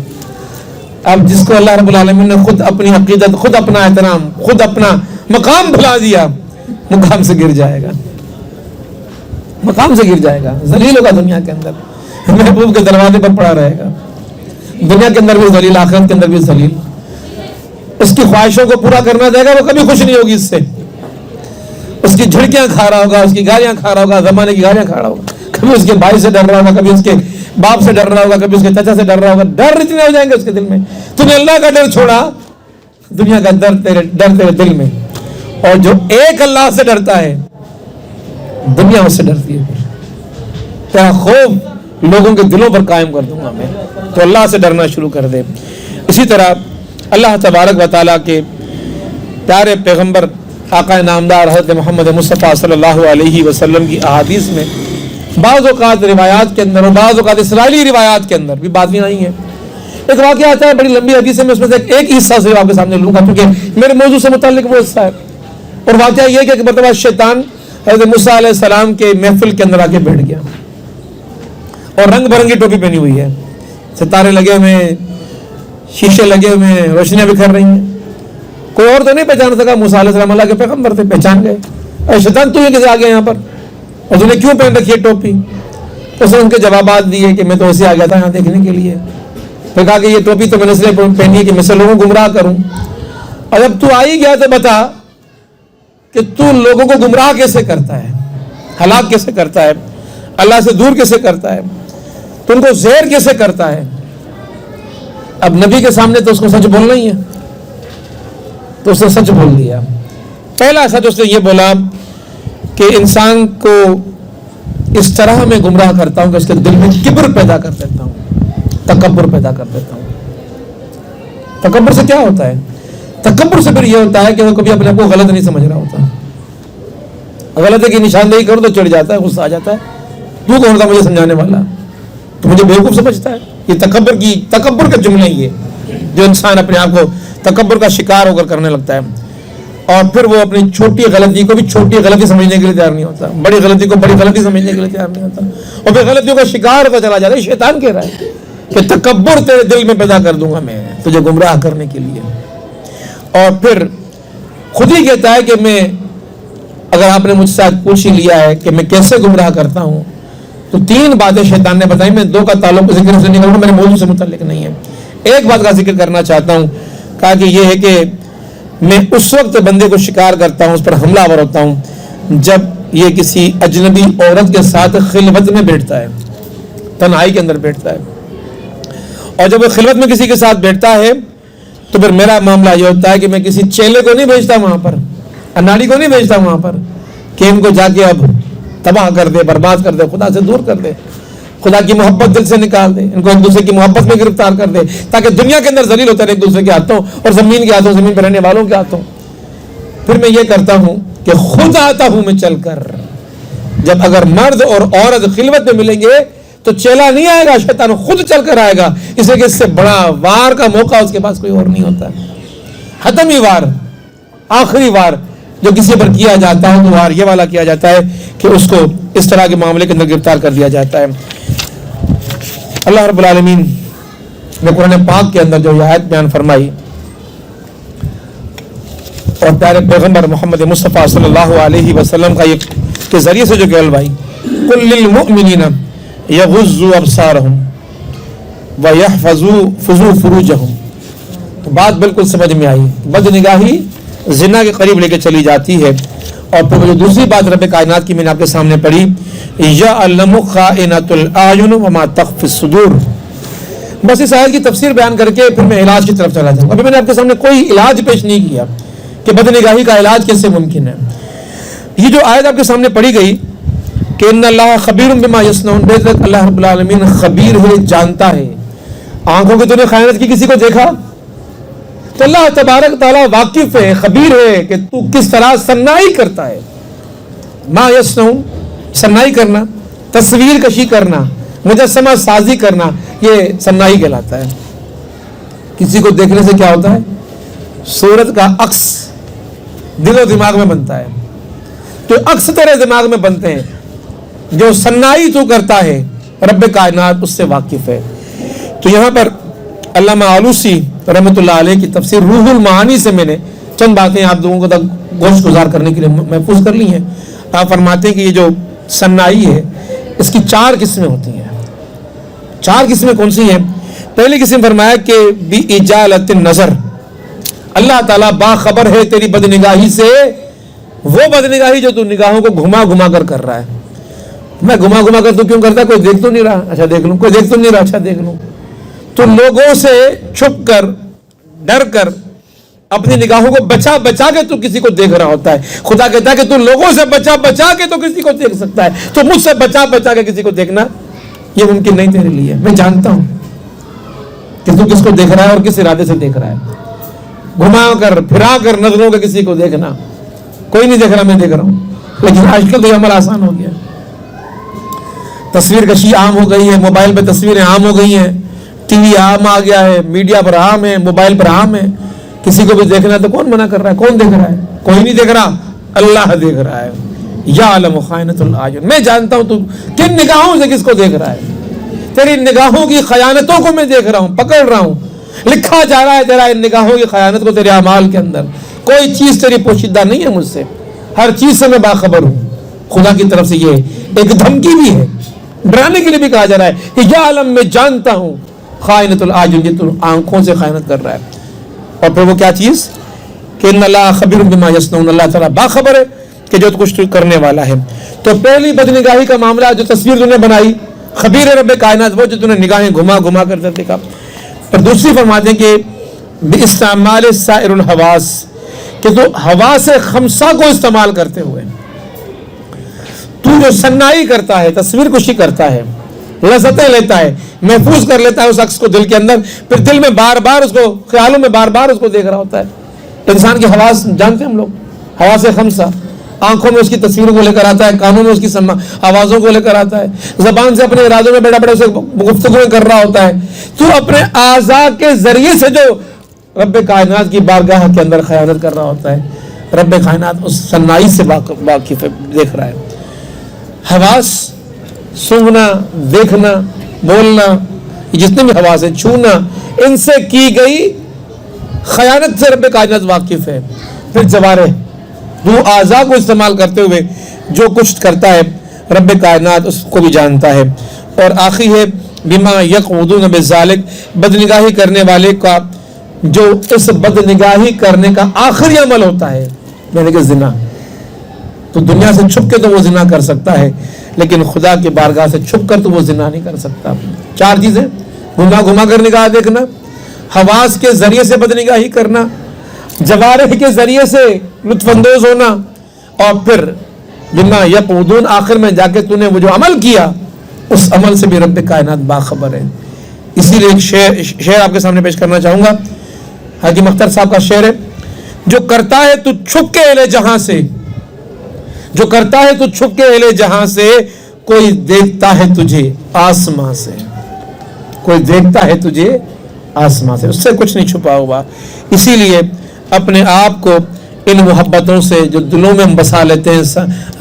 A: اب جس کو اللہ رب العالمین نے خود اپنی عقیدت، خود اپنا احترام، خود اپنا مقام بھلا دیا، مقام سے گر جائے گا، مقام سے گر جائے گا، ذلیل ہوگا دنیا کے اندر، محبوب کے دروازے پر پڑا رہے گا. دنیا کے اندر بھی ذلیل، آخرت کے اندر بھی ذلیل. اس کی خواہشوں کو پورا کرنا دے گا، وہ کبھی خوش نہیں ہوگی اس سے. اس کی جھڑکیاں کھا رہا ہوگا، اس کی گالیاں کھا رہا ہوگا، زمانے کی گالیاں کھا رہا ہوگا، کبھی اس کے بھائی سے ڈر رہا ہوگا، کبھی اس کے باپ سے ڈر رہا ہوگا، کبھی اس کے چچا سے ڈر رہا ہوگا. ڈر اتنے ہو جائیں گے اس کے دل میں. تو نے اللہ کا ڈر چھوڑا، دنیا کا ڈر تیرے دل میں. اور جو ایک اللہ سے ڈرتا ہے دنیا اس سے ڈرتی ہے. تیرا خوف لوگوں کے دلوں پر قائم کر دوں گا میں، تو اللہ سے ڈرنا شروع کر دے. اسی طرح اللہ تبارک و تعالیٰ کے پیارے پیغمبر آقا نامدار حضرت محمد مصطفیٰ صلی اللہ علیہ وسلم کی احادیث میں بعض اوقات روایات کے اندر اور بعض اوقات اسرائیلی روایات کے اندر بھی باتیں آئی ہیں. ایک واقعہ آتا ہے، بڑی لمبی حدیث ہے، میں اس میں سے ایک حصہ سے آپ کے سامنے لوں گا کیونکہ میرے موضوع سے متعلق وہ حصہ ہے. اور واقعہ یہ کہ ایک مرتبہ شیطان حضرت موسیٰ علیہ السلام کے محفل کے اندر آ کے بیٹھ گیا اور رنگ برنگی ٹوپی پہنی ہوئی ہے، ستارے لگے ہوئے ہیں، شیشے لگے ہوئے ہیں, روشنیاں بکھر رہی ہیں. کوئی اور تو نہیں پہچان سکا, موسیٰ علیہ السلام اللہ کے پیغمبر تھے, پہچان گئے. اے شیطان تو یہ کیسے آ گیا یہاں پر, اور تم نے کیوں پہن رکھی ہے ٹوپی؟ اس نے ان کے جوابات دیے کہ میں تو ایسے آ گیا تھا یہاں دیکھنے کے لیے. پھر کہا کہ یہ ٹوپی تو میں نے اس لیے پہنی ہے کہ میں سے لوگوں کو گمراہ کروں. اور جب تو آ ہی گیا تو بتا کہ تو لوگوں کو گمراہ کیسے کرتا ہے, ہلاک کیسے کرتا ہے, اللہ سے دور کیسے کرتا ہے, تو ان کو زہر کیسے کرتا ہے. اب نبی کے سامنے تو اس کو سچ بولنا ہی ہے, تو اس نے سچ بول دیا. پہلا سچ اس نے یہ بولا کہ انسان کو اس طرح میں گمراہ کرتا ہوں کہ اس کے دل میں کبر پیدا کر دیتا ہوں, تکبر پیدا کر دیتا ہوں. تکبر سے کیا ہوتا ہے؟ تکبر سے پھر یہ ہوتا ہے کہ وہ کبھی اپنے آپ کو غلط نہیں سمجھ رہا ہوتا. غلطی کی نشاندہی کرو تو چڑھ جاتا ہے, غصہ آ جاتا ہے, تو کون تھا مجھے سمجھانے والا, تو مجھے بیوقوف سمجھتا ہے. یہ تکبر کا جملہ ہی ہے جو انسان اپنے آپ کو تکبر کا شکار ہو کر کرنے لگتا ہے, اور پھر وہ اپنی چھوٹی غلطی کو بھی چھوٹی غلطی سمجھنے کے لیے تیار نہیں ہوتا, بڑی غلطی کو بڑی غلطی سمجھنے کے لیے تیار نہیں ہوتا, اور پھر غلطیوں کا شکار ہوتا چلا جاتا ہے. شیطان کہہ رہا ہے کہ تکبر تیرے دل میں پیدا کر دوں گا میں تجھے گمراہ کرنے کے لیے. اور پھر خود ہی کہتا ہے کہ میں, اگر آپ نے مجھ سے پوچھ ہی لیا ہے کہ میں کیسے گمراہ کرتا ہوں, تو 3 باتیں شیطان نے بتائی. میں 2 کا تعلق ذکر سے نہیں کروں گا, میرے موضوع سے متعلق نہیں ہے. ایک بات کا ذکر کرنا چاہتا ہوں, کہا کہ یہ ہے کہ میں اس وقت بندے کو شکار کرتا ہوں, اس پر حملہ آور ہوتا ہوں, جب یہ کسی اجنبی عورت کے ساتھ خلوت میں بیٹھتا ہے, تنہائی کے اندر بیٹھتا ہے. اور جب وہ خلوت میں کسی کے ساتھ بیٹھتا ہے تو پھر میرا معاملہ یہ ہوتا ہے کہ میں کسی چیلے کو نہیں بھیجتا وہاں پر, اناڑی کو نہیں بھیجتا وہاں پر کہ ان کو جا کے اب تباہ کر دے, برباد کر دے, خدا سے دور کر دے, خدا کی محبت دل سے نکال دے, ان کو ایک دوسرے کی محبت میں گرفتار کر دے, تاکہ دنیا کے اندر ذلیل ہوتے رہے ایک دوسرے کے ہاتھوں, اور زمین کے ہاتھوں, زمین پر رہنے والوں کے ہاتھوں. پھر میں یہ کرتا ہوں کہ خود آتا ہوں میں چل کر. جب اگر مرد اور عورت خلوت میں ملیں گے تو چیلا نہیں آئے گا, شیطان خود چل کر آئے گا, اس لیے کہ اس سے بڑا وار کا موقع اس کے پاس کوئی اور نہیں ہوتا. ختمی وار, آخری وار جو کسی پر کیا جاتا ہے, تو وار یہ والا کیا جاتا ہے کہ اس کو اس طرح کے معاملے کے اندر گرفتار کر دیا جاتا ہے. اللہ رب العالمین نے قرآن پاک کے اندر جو یہ آیت بیان فرمائی, اور پیارے پیغمبر محمد مصطفیٰ صلی اللہ علیہ وسلم کا یہ کے ذریعے سے جو کہل بھائی, قل للمؤمنین یغضوا ابصارہم ویحفظوا فروجہم, تو بات بالکل سمجھ میں آئی. بد نگاہی زنا کے قریب لے کے چلی جاتی ہے. اور پھر جو دوسری بات رب کائنات کی میں نے آپ کے سامنے پڑھی, یعلم خائنۃ الاعین وما تخفی الصدور. بس اس آیت کی تفسیر بیان کر کے پھر میں علاج کی طرف چلا جاؤں. ابھی میں نے آپ کے سامنے کوئی علاج پیش نہیں کیا کہ بد نگاہی کا علاج کیسے ممکن ہے. یہ جو آیت آپ کے سامنے پڑھی گئی کہ ان اللہ خبیر بما یصنعون, بے شک اللہ رب العالمین خبیر ہے, جانتا ہے. آنکھوں کی تو نے خیانت کی کسی کو دیکھا, تو اللہ تبارک تعالیٰ واقف ہے, خبیر ہے کہ تو کس طرح صنائی کرتا ہے. ما یصنعون, صنائی کرنا, تصویر کشی کرنا, مجسمہ سازی کرنا, یہ صنائی کہلاتا ہے. کسی کو دیکھنے سے کیا ہوتا ہے, صورت کا عکس دل و دماغ میں بنتا ہے. تو عکس تیرے دماغ میں بنتے ہیں. جو صنائی تو کرتا ہے رب کائنات اس سے واقف ہے. تو یہاں پر علامہ آلوسی رحمۃ اللہ علیہ کی تفسیر روح المعانی سے میں نے چند باتیں آپ لوگوں کو تک گوشت گزار کرنے کے لیے محفوظ کر لی ہیں. آپ فرماتے ہیں کہ یہ جو صنائی ہے اس کی 4 قسمیں ہوتی ہیں. 4 قسمیں کون سی ہیں؟ پہلی قسم فرمایا کہ بِإِجَالَةِ النَّظَرِ, اللہ تعالیٰ باخبر ہے تیری بد نگاہی سے, وہ بد نگاہی جو تو نگاہوں کو گھما گھما کر کر رہا ہے. میں گھما گھما کر تو کیوں کرتا ہے, کوئی دیکھ تو نہیں رہا, اچھا دیکھ لوں, کوئی دیکھ تو نہیں رہا, اچھا دیکھ لوں. تو لوگوں سے چھپ کر, ڈر کر, اپنی نگاہوں کو بچا بچا کے تو کسی کو دیکھ رہا ہوتا ہے. خدا کہتا ہے کہ تو لوگوں سے بچا بچا کے تو کسی کو دیکھ سکتا ہے, تو مجھ سے بچا بچا کے کسی کو دیکھنا یہ ممکن نہیں تیرے لیے. میں جانتا ہوں کہ تو کس کو دیکھ رہا ہے اور کس ارادے سے دیکھ رہا ہے. گھما کر پھرا کر نظروں کے کسی کو دیکھنا, کوئی نہیں دیکھ رہا, میں دیکھ رہا ہوں. لیکن آج کل تو یہ عمل آسان ہو گیا, تصویر کشی عام ہو گئی ہے, موبائل پہ تصویریں عام ہو گئی ہیں, ٹی وی عام آ گیا ہے, میڈیا پر عام ہے, موبائل پر عام ہے. کسی کو بھی دیکھنا ہے تو کون منع کر رہا ہے, کون دیکھ رہا ہے, کوئی نہیں دیکھ رہا, اللہ دیکھ رہا ہے. یعلم خائنۃ الاعین, میں جانتا ہوں تو کن نگاہوں سے کس کو دیکھ رہا ہے. تیری نگاہوں کی خیانتوں کو میں دیکھ رہا ہوں, پکڑ رہا ہوں. لکھا جا رہا ہے تیرا ان نگاہوں کی خیانت کو تیرے اعمال کے اندر. کوئی چیز تیری پوشیدہ نہیں ہے مجھ سے, ہر چیز سے میں باخبر ہوں. خدا کی طرف سے یہ ایک دھمکی بھی ہے, ڈرانے کے لیے بھی کہا جا رہا ہے کہ یا عالم میں جانتا ہوں خائنۃ الاعین, یہ تو آنکھوں سے خیانت کر رہا ہے. اور پھر وہ کیا چیز کہ ان اللہ خبیر بما یصنعون, اللہ تعالیٰ باخبر ہے کہ جو کچھ تو کرنے والا ہے. تو پہلی بدنگاہی کا معاملہ, جو تصویر تو نے بنائی, خبیر رب کائنات وہ جو تو نے نگاہیں گھما گھما کر دیکھا. اور دوسری فرماتے ہیں کہ باستعمال سائر الحواس, کہ تو حواس خمسہ کو استعمال کرتے ہوئے تو جو صنائی کرتا ہے, تصویر کشی کرتا ہے, لذتیں لیتا ہے, محفوظ کر لیتا ہے اس عکس کو دل کے اندر, پھر دل میں بار بار اس کو, خیالوں میں بار بار اس کو دیکھ رہا ہوتا ہے. انسان کی حواس جانتے ہیں ہم لوگ, حواس خمسہ, آنکھوں میں اس کی تصویروں کو لے کر آتا ہے, کانوں میں اس کی آوازوں کو لے کر آتا ہے, زبان سے اپنے ارادوں میں بیٹھا بیٹھا اسے گفتگو کر رہا ہوتا ہے. تو اپنے اعضاء کے ذریعے سے جو رب کائنات کی بارگاہ کے اندر خیانت کر رہا ہوتا ہے, رب کائنات اس صنائی سے واقف ہے, دیکھ رہا ہے. حواس, سونگنا, دیکھنا, بولنا, جتنے بھی حواس ہیں, چھونا, ان سے کی گئی خیانت سے رب کائنات واقف ہے. پھر جوارح, جو اعضاء کو استعمال کرتے ہوئے جو کچھ کرتا ہے رب کائنات اس کو بھی جانتا ہے. اور آخری ہے بما یقعدون بذالک, بدنگاہی کرنے والے کا جو اس بدنگاہی کرنے کا آخری عمل ہوتا ہے, یعنی کہ زنا. تو دنیا سے چھپ کے تو وہ زنا کر سکتا ہے, لیکن خدا کی بارگاہ سے چھپ کر تو وہ زنا نہیں کر سکتا. 4 چیزیں, گھما گھما کر نگاہ دیکھنا, حواس کے ذریعے سے بدنگاہی کرنا, جوارح کے ذریعے سے لطف اندوز ہونا, اور پھر بما یقعدون, آخر میں جا کے تو نے وہ جو عمل کیا اس عمل سے بھی رب کائنات باخبر ہے. اسی لیے ایک شعر آپ کے سامنے پیش کرنا چاہوں گا, حاجی مختار صاحب کا شعر ہے, جو کرتا ہے تو چھپ کے اہل جہاں سے, جو کرتا ہے تو چھپ کے اہل جہاں سے, کوئی دیکھتا ہے تجھے آسمان سے, کوئی دیکھتا ہے تجھے آسمان سے, اس سے کچھ نہیں چھپا ہوا. اسی لیے اپنے آپ کو ان محبتوں سے جو دلوں میں ہم بسا لیتے ہیں,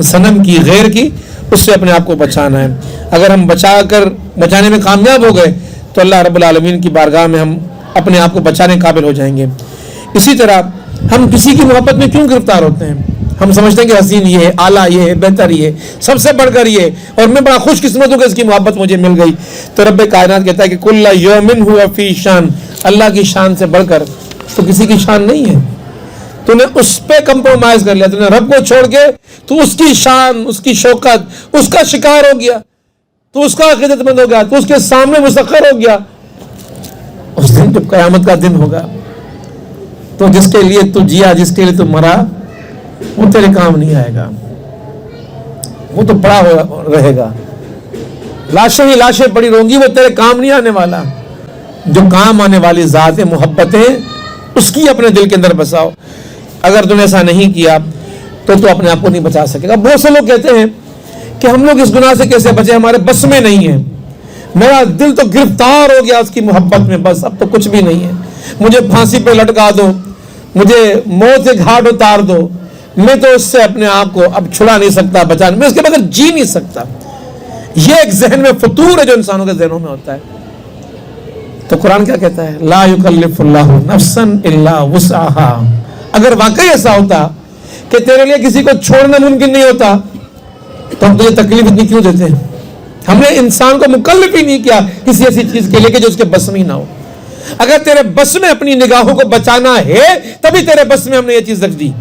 A: صنم کی, غیر کی, اس سے اپنے آپ کو بچانا ہے. اگر ہم بچانے میں کامیاب ہو گئے تو اللہ رب العالمین کی بارگاہ میں ہم اپنے آپ کو بچانے قابل ہو جائیں گے. اسی طرح ہم کسی کی محبت میں کیوں گرفتار ہوتے ہیں؟ ہم سمجھتے ہیں کہ حسین یہ ہے, اعلیٰ یہ ہے, بہتر یہ ہے, سب سے بڑھ کر یہ ہے, اور میں بڑا خوش قسمت ہوں کہ اس کی محبت مجھے مل گئی. تو رب کائنات کہتا ہے کہ کل یومن ہوا فی شان, اللہ کی شان سے بڑھ کر تو کسی کی شان نہیں ہے. تو نے اس پہ کمپرومائز کر لیا, تو نے رب کو چھوڑ کے تو اس کی شان, اس کی شوکت, اس کا شکار ہو گیا, تو اس کا عقیدت مند ہو گیا, تو اس کے سامنے مسخر ہو گیا. اس دن جب قیامت کا دن ہوگا تو جس کے لیے تو جیا, جس کے لیے تو مرا, وہ تیرے کام نہیں آئے گا, وہ تو پڑا رہے گا. لاشیں ہی لاشیں پڑی رہیں گی, وہ تیرے کام نہیں آنے والا. جو کام آنے والی ذات محبتیں اس کی اپنے دل کے اندر بساؤ. اگر تم نے ایسا نہیں کیا تو اپنے آپ کو نہیں بچا سکے گا. بہت سے لوگ کہتے ہیں کہ ہم لوگ اس گناہ سے کیسے بچے, ہمارے بس میں نہیں ہے, میرا دل تو گرفتار ہو گیا اس کی محبت میں, بس اب تو کچھ بھی نہیں ہے, مجھے پھانسی پہ لٹکا دو, مجھے موت کے گھاٹ اتار دو, میں تو اس سے اپنے آپ کو اب چھڑا نہیں سکتا, بچا نہیں, میں اس کے بغیر جی نہیں سکتا. یہ ایک ذہن میں فطور ہے جو انسانوں کے ذہنوں میں ہوتا ہے. تو قرآن کیا کہتا ہے, لا یکلف اللہ نفسا الا وسعها. اگر واقعی ایسا ہوتا کہ تیرے لیے کسی کو چھوڑنا ممکن نہیں ہوتا تو ہم تجھے تکلیف اتنی کیوں دیتے ہیں؟ ہم نے انسان کو مکلف ہی نہیں کیا کسی ایسی چیز کے لیے کہ جو اس کے بس میں ہی نہ ہو. اگر تیرے بس میں اپنی نگاہوں کو بچانا ہے تبھی تیرے بس میں ہم نے یہ چیز رکھ دی,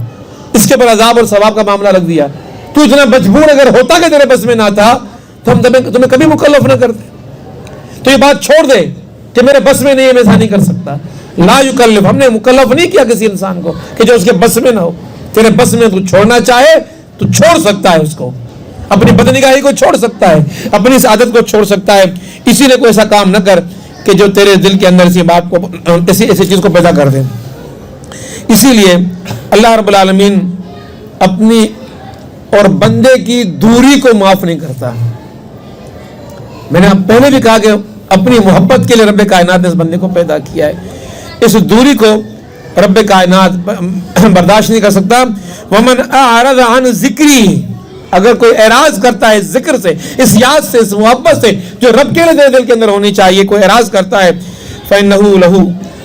A: اس کے پر عذاب اور ثواب کا معاملہ رکھ دیا. تو اتنا مجبور اگر ہوتا کہ تیرے بس میں نہ تھا تو ہم تمہیں کبھی مکلف نہ کرتے. تو یہ بات چھوڑ دے کہ میرے بس میں نہیں ہے, میں ایسا نہیں کر سکتا. لا یکلف, ہم نے مکلف نہیں کیا کسی انسان کو کہ جو اس کے بس میں نہ ہو. تیرے بس میں تو چھوڑنا چاہے تو چھوڑ سکتا ہے, اس کو اپنی بدنگاہی کو چھوڑ سکتا ہے, اپنی اس عادت کو چھوڑ سکتا ہے. اسی لیے کوئی ایسا کام نہ کر کہ جو تیرے دل کے اندر ایسی چیز کو پیدا کر دے. اسی لیے اللہ رب العالمین اپنی اور بندے کی دوری کو معاف نہیں کرتا. میں نے پہلے بھی کہا کہ اپنی محبت کے لیے رب کائنات نے اس بندے کو پیدا کیا ہے. اس دوری کو رب کائنات برداشت نہیں کر سکتا. ومن اعرض عن ذکری, اگر کوئی اعراض کرتا ہے ذکر سے, اس یاد سے, اس محبت سے جو رب کے لیے دل کے اندر ہونی چاہیے, کوئی اعراض کرتا ہے, فإنہ لہ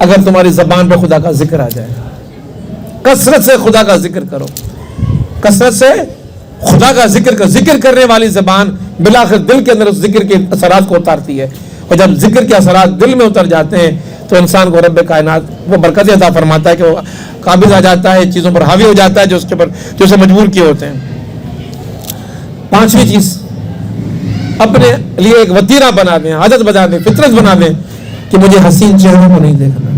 A: اگر تمہاری زبان پہ خدا کا ذکر آ جائے. کثرت سے خدا کا ذکر کرو, کثرت سے خدا کا ذکر کرنے والی زبان بالآخر دل کے اندر اس ذکر کے اثرات کو اتارتی ہے, اور جب ذکر کے اثرات دل میں اتر جاتے ہیں تو انسان کو رب کائنات وہ برکت عطا فرماتا ہے کہ وہ قابض آ جاتا ہے, چیزوں پر حاوی ہو جاتا ہے جو اسے مجبور کیے ہوتے ہیں. پانچویں چیز, اپنے لیے ایک وتیرہ بنا دیں, عادت بنا دیں, فطرت بنا دیں کہ مجھے حسین چہروں کو نہیں دیکھنا.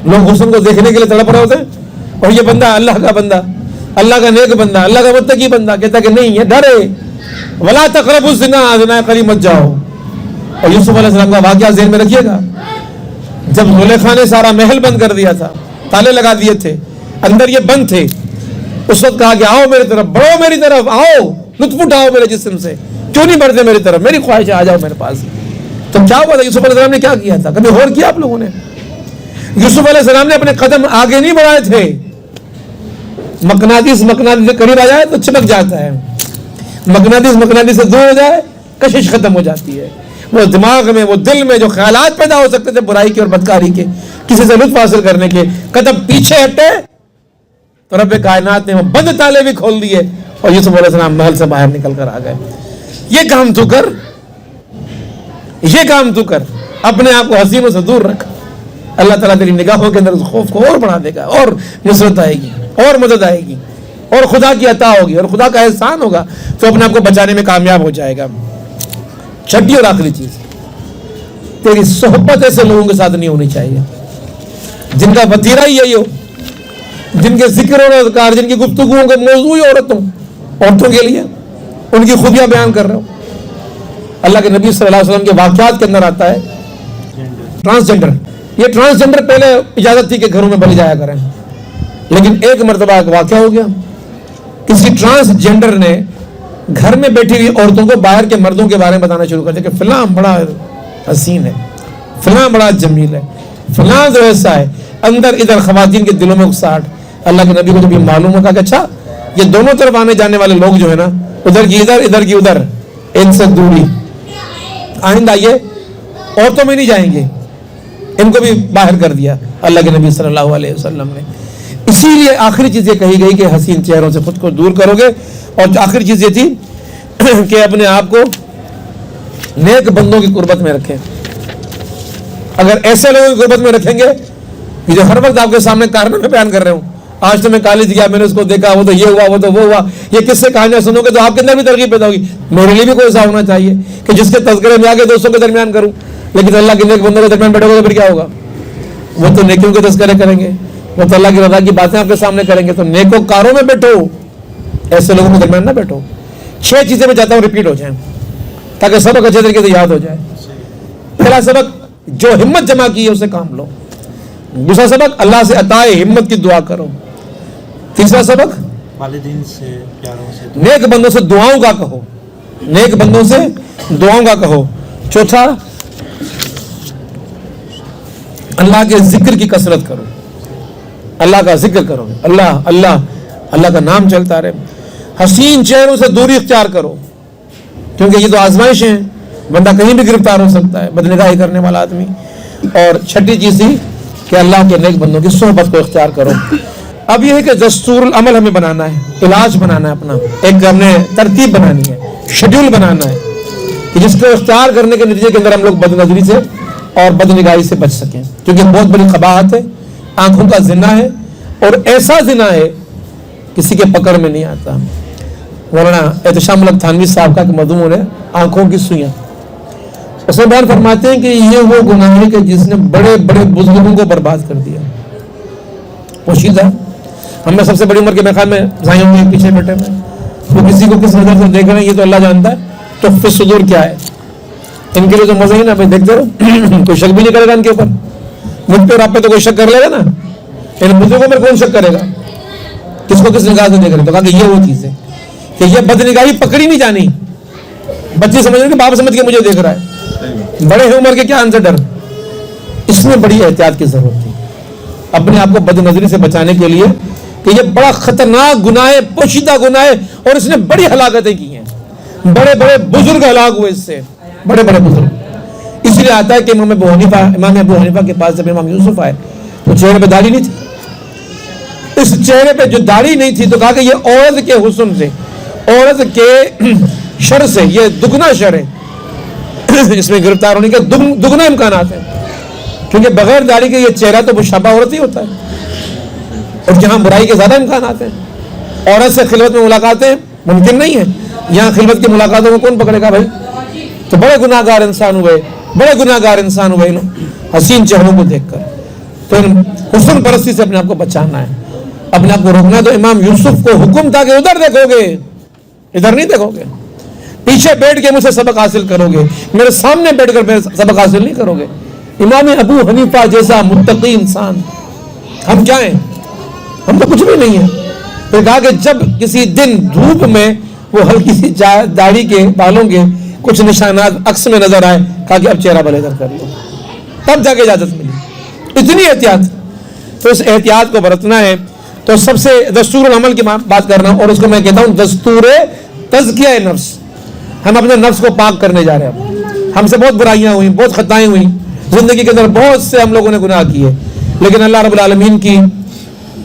A: لوگ حسن کو دیکھنے کے لیے تڑپ رہے ہوتے ہیں, اور یہ بندہ اللہ کا بندہ, اللہ کا نیک بندہ, اللہ کا متقی بندہ کہتا کہ نہیں, یہ ڈرے, ولا تقربوا الزنا, زنا قریب مت جاؤ. اور یوسف علیہ السلام کا واقعہ ذہن میں رکھیے گا, جب زلیخا نے سارا محل بند کر دیا تھا, تالے لگا دیے تھے, اندر یہ بند تھے, اس وقت کہا کہ آؤ میری طرف, بڑھو میری طرف, آؤ لطف اٹھاؤ میرے جسم سے, کیوں نہیں بڑھتے میری طرف, میری خواہش ہے آ جاؤ میرے پاس. تو کیا ہوا تھا, یوسف علیہ السلام نے کیا کیا تھا, کبھی غور کیا آپ لوگوں نے؟ یوسف علیہ السلام نے اپنے قدم آگے نہیں بڑھائے تھے. مقناطیس سے قریب آ جائے تو چمک جاتا ہے, مقناطیس سے دور ہو جائے کشش ختم ہو جاتی ہے. وہ دماغ میں, وہ دل میں جو خیالات پیدا ہو سکتے تھے برائی کے اور بدکاری کے, کسی سے لطف حاصل کرنے کے, قدم پیچھے ہٹے تو رب کائنات نے وہ بند تالے بھی کھول دیے, اور یوسف علیہ السلام محل سے باہر نکل کر آ گئے. یہ کام تو کر, یہ کام تو کر, اپنے آپ کو حسینوں سے دور رکھ. اللہ تعالیٰ تیری نگاہوں کے اندر اس خوف کو اور بڑھا دے گا, اور نصرت آئے گی, اور مدد آئے گی, اور خدا کی عطا ہوگی, اور خدا کا احسان ہوگا, تو اپنے آپ کو بچانے میں کامیاب ہو جائے گا. چھٹی اور آخری چیز, تیری صحبت ایسے لوگوں کے ساتھ نہیں ہونی چاہیے جن کا وتیرہ ہی یہی ہو, جن کے ذکر اور اذکار, جن کی گفتگوؤں کے موضوع ہی عورتوں کے لیے ان کی خوبیاں بیان کر رہے ہو. اللہ کے نبی صلی اللہ علیہ وسلم کے واقعات کے اندر آتا ہے ٹرانسجنڈر. یہ ٹرانسجنڈر پہلے اجازت تھی کہ گھروں میں بلی جایا کریں, لیکن ایک مرتبہ ایک واقعہ ہو گیا, کسی ٹرانسجنڈر نے گھر میں بیٹھی ہوئی عورتوں کو باہر کے مردوں کے بارے میں بتانا شروع کر دیا کہ فلاں بڑا حسین ہے, فلاں بڑا جمیل ہے, فلاں جو ایسا ہے. اندر ادھر خواتین کے دلوں میں اکساہٹ. اللہ کے نبی کو جب یہ معلوم ہوگا کہ اچھا یہ دونوں طرف آنے جانے والے لوگ جو ہے نا, ادھر کی ادھر, ادھر کی ادھر, ان سے دوری, آئندہ یہ عورتوں میں نہیں جائیں گے, ان کو بھی باہر کر دیا اللہ کے نبی صلی اللہ علیہ وسلم نے. اسی لیے آخری چیز یہ کہی گئی کہ حسین چہروں سے خود کو دور کرو گے, اور آخری چیز یہ تھی کہ اپنے آپ کو نیک بندوں کی قربت میں رکھیں. اگر ایسے لوگوں کی قربت میں رکھیں گے جو ہر وقت آپ کے سامنے کارنامے بیان کر رہے ہوں, آج تو میں کالج گیا, میں نے اس کو دیکھا, وہ تو یہ ہوا, وہ تو وہ ہوا, یہ کس سے کہانیاں سنو گے تو آپ کے اندر بھی ترغیب پیدا ہوگی. میرے لیے بھی کوئی ایسا ہونا چاہیے کہ جس کے تذکرے میں آگے دوستوں کے درمیان کروں, لیکن اللہ کے نیک بندوں کے درمیان بیٹھو گے تو پھر کیا ہوگا؟ وہ تو نیکیوں کے تذکرے کریں گے, وہ تو اللہ کی رضا کی باتیں آپ کے سامنے کریں گے. تو نیکو کاروں میں بیٹھو, ایسے لوگوں کے درمیان نہ بیٹھو. 6 چیزیں میں چاہتا ہوں ریپیٹ ہو جائیں تاکہ سبق اچھے طریقے سے یاد ہو جائے. پہلا سبق, جو ہمت جمع کی ہے اسے کام لو. دوسرا سبق, اللہ سے عطائے ہمت کی دعا کرو. تیسرا سبق,
B: والدین سے پیاروں سے,
A: نیک بندوں سے دعاؤں کا کہو, نیک بندوں سے دعاؤں کا کہو. چوتھا, اللہ کے ذکر کی کثرت کرو, اللہ کا ذکر کرو, اللہ اللہ اللہ کا نام چلتا رہے. حسین چہروں سے دوری اختیار کرو, کیونکہ یہ تو آزمائش ہیں, بندہ کہیں بھی گرفتار ہو سکتا ہے, بدنگاہی کرنے والا آدمی. اور چھٹی چیز تھی کہ اللہ کے نیک بندوں کی صحبت کو اختیار کرو. اب یہ ہے کہ دستور العمل ہمیں بنانا ہے, علاج بنانا ہے اپنا, ایک ہم نے ترتیب بنانی ہے, شیڈول بنانا ہے کہ جس کو اختیار کرنے کے نتیجے کے اندر ہم لوگ بد نظری سے اور بدنگاہی سے بچ سکیں, کیونکہ بہت بڑی قباحت ہے, آنکھوں کا زنا ہے, اور ایسا زنا ہے کسی کے پکڑ میں نہیں آتا. مولانا احتشام الحق تھانوی صاحب کا مضمون ہے آنکھوں کی سوئیاں. اس میں بیان فرماتے ہیں کہ یہ وہ گناہ ہے کہ جس نے بڑے بڑے بزرگوں کو برباد کر دیا. پوشیدہ, ہم نے سب سے بڑی عمر کے میخان میں بھائیوں کے پیچھے بیٹھے ہوئے, وہ کسی کو کس نظر سے دیکھ رہے ہیں یہ تو اللہ جانتا ہے. تو فی صدور کیا ہے, ان کے لیے تو مزہ ہی نا بھائی, دیکھتے رہو, کوئی شک بھی نہیں کرے گا ان کے اوپر. مجھ پہ اور آپ پہ تو کوئی شک کر لے گا نا, ان بزرگوں میں کون شک کرے گا, کس کو کس نگاہ سے دیکھ رہے. تو کہا کہ یہ وہ چیز ہے کہ یہ بدنگاہی پکڑی نہیں جانی. بچے سمجھ رہے کہ باپ سمجھ کے مجھے دیکھ رہا ہے, بڑے ہیں عمر کے کیا ان سے ڈر. اس میں بڑی احتیاط کی ضرورت تھی اپنے آپ کو بد نظری سے بچانے کے لیے کہ یہ بڑا خطرناک گناہ ہے, پوشیدہ گناہ ہے, اور اس نے بڑی ہلاکتیں کی ہیں. بڑے بڑے بزرگ ہلاک ہوئے اس سے, بڑے بڑے بزرگ. اس لیے آتا ہے کہ امام ابو حنیفہ کے پاس جب امام یوسف آئے تو چہرے پہ داڑھی نہیں تھی. اس چہرے پہ جو داڑھی نہیں تھی تو کہا کہ یہ عورت کے حسن سے، عورت کے شر سے یہ دگنا شر ہے، اس میں گرفتار ہونے کے دگنا امکانات ہیں، کیونکہ بغیر داڑھی کے یہ چہرہ تو مشابہ عورت ہی ہوتا ہے، اور جہاں برائی کے زیادہ امکانات ہیں. عورت سے خلوت میں ملاقاتیں ممکن نہیں ہیں، یہاں خلوت کی ملاقاتوں کو کون پکڑے گا بھائی؟ تو بڑے گناہ گار انسان ہوئے حسین چہروں کو دیکھ کر. تو حسن پرستی سے اپنے آپ کو بچانا ہے، اپنے آپ کو روکنا. تو امام یوسف کو حکم تھا کہ ادھر دیکھو گے، ادھر نہیں دیکھو گے، پیچھے بیٹھ کے مجھ سے سبق حاصل کرو گے، میرے سامنے بیٹھ کر میرے سبق حاصل نہیں کرو گے. امام ابو حنیفہ جیسا متقی انسان ہم کیا ہیں؟ ہم تو کچھ بھی نہیں ہیں. پھر کہا کہ جب کسی دن دھوپ میں وہ ہلکی سی داڑھی کے بالوں کے کچھ نشانات عکس میں نظر آئے، کہا کہ اب چہرہ بلیدر کر لو، تب جا کے اجازت ملی. اتنی احتیاط. تو اس احتیاط کو برتنا ہے. تو سب سے دستور العمل کی بات کرنا، اور اس کو میں کہتا ہوں دستور تزکیہ نفس. ہم اپنے نفس کو پاک کرنے جا رہے ہیں. ہم سے بہت برائیاں ہوئیں، بہت خطائیں ہوئیں زندگی کے اندر، بہت سے ہم لوگوں نے گناہ کیے، لیکن اللہ رب العالمین کی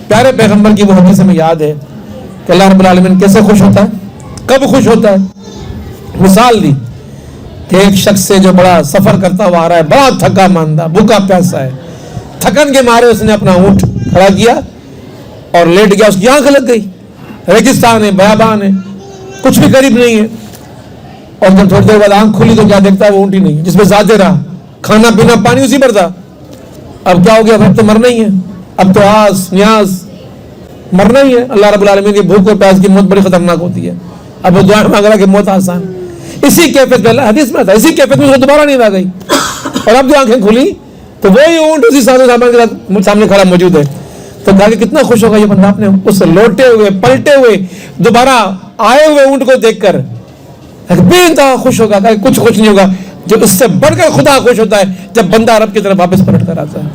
A: پیارے پیغمبر کی وہ حدیث ہمیں یاد ہے کہ اللہ رب العالمین کیسے خوش ہوتا ہے، کب خوش ہوتا ہے. مثال دی کہ ایک شخص سے جو بڑا سفر کرتا ہوا آ رہا ہے، بڑا تھکا ماندہ، بھوکا پیاسا ہے، تھکن کے مارے اس نے اپنا اونٹ کھڑا کیا اور لیٹ گیا. اس کی آنکھ لگ گئی، ریگستان ہے، بیابان ہے، کچھ بھی قریب نہیں ہے. اور جب تھوڑی دیر بعد آنکھ کھلی تو کیا دیکھتا ہے؟ وہ اونٹ ہی نہیں ہے جس پہ زیادہ رہا، کھانا پینا پانی اسی پر تھا. اب کیا ہو گیا؟ اب تو مرنا ہی ہے، اب تو آس نیاز مرنا ہی ہے. اللہ رب العالمین کی بھوک اور پیاس کی موت بڑی خطرناک ہوتی ہے. اب وہ دعا مانگ رہا کہ موت آسان. اسی کیفیت میں اللہ حدیث میں تھا، اسی کیفیت میں اس کو دوبارہ نیند آ گئی، اور اب جو آنکھیں کھلی تو وہی اونٹ اسی ساز و سامان کے ساتھ سامنے کھڑا موجود ہے. تو کہا کہ کتنا خوش ہوگا یہ بندہ اپنے اس لوٹے ہوئے پلٹے ہوئے دوبارہ آئے ہوئے اونٹ کو دیکھ کر. بے انتہا خوش ہوگا. کہ کچھ خوش نہیں ہوگا جو اس سے بڑھ کر خدا خوش ہوتا ہے جب بندہ رب کی طرف واپس پلٹ کر آتا ہے.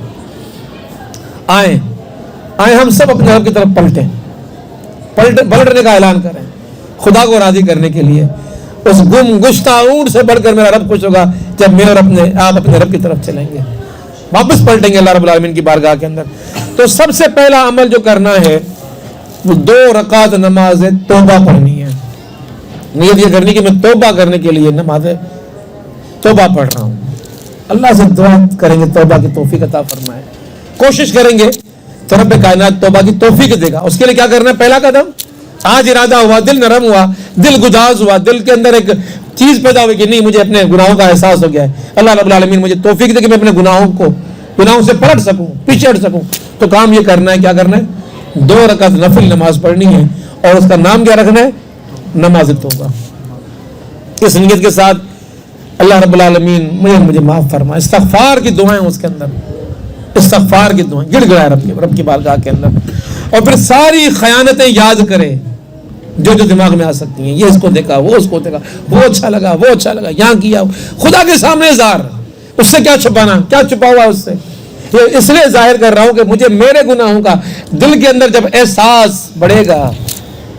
A: آئے ہم سب اپنے رب کی طرف پلٹنے کا اعلان کریں خدا کو راضی کرنے کے لیے. اس گم گشتہ اونٹ سے بڑھ کر میرا رب خوش ہوگا جب میں اور آپ اپنے رب کی طرف چلیں گے، واپس پلٹیں گے اللہ رب العالمین کی بارگاہ کے اندر. تو سب سے پہلا عمل جو کرنا ہے وہ 2 رکعت نماز توبہ پڑھنی ہے. نیت یہ کرنی کہ میں توبہ کرنے کے لیے نماز توبہ پڑھ رہا ہوں. اللہ سے دعا کریں گے توبہ کی توفیق عطا فرمائے. کوشش کریں گے تو رب کائنات توبہ کی توفیق دے گا. اس کے لیے کیا کرنا ہے؟ پہلا قدم، آج ارادہ ہوا، دل نرم ہوا، دل گداز ہوا، دل کے اندر ایک چیز پیدا ہوئی کہ نہیں مجھے اپنے گناہوں کا احساس ہو گیا ہے، اللہ رب العالمین مجھے توفیق دے کہ میں اپنے گناہوں سے پلٹ سکوں، پیچھے ہٹ سکوں. تو کام یہ کرنا ہے، کیا کرنا ہے؟ 2 رکعت نفل نماز پڑھنی ہے، اور اس کا نام کیا رکھنا ہے؟ نماز توبہ. اس نیت کے ساتھ اللہ رب العالمین مجھے معاف فرما. استغفار کی دعائیں اس کے اندر، استغفار کی دعائیں گڑ گڑائے رب کی بارگاہ کے اندر. اور پھر ساری خیانتیں یاد کرے جو دماغ میں آ سکتی ہیں. یہ اس کو دیکھا، وہ اس کو دیکھا، وہ اچھا لگا، وہ اچھا لگا، یہاں کیا، خدا کے سامنے اظہار. اس سے کیا چھپانا؟ کیا چھپا ہوا اس سے؟ یہ اس لیے ظاہر کر رہا ہوں کہ مجھے میرے گناہوں کا دل کے اندر جب احساس بڑھے گا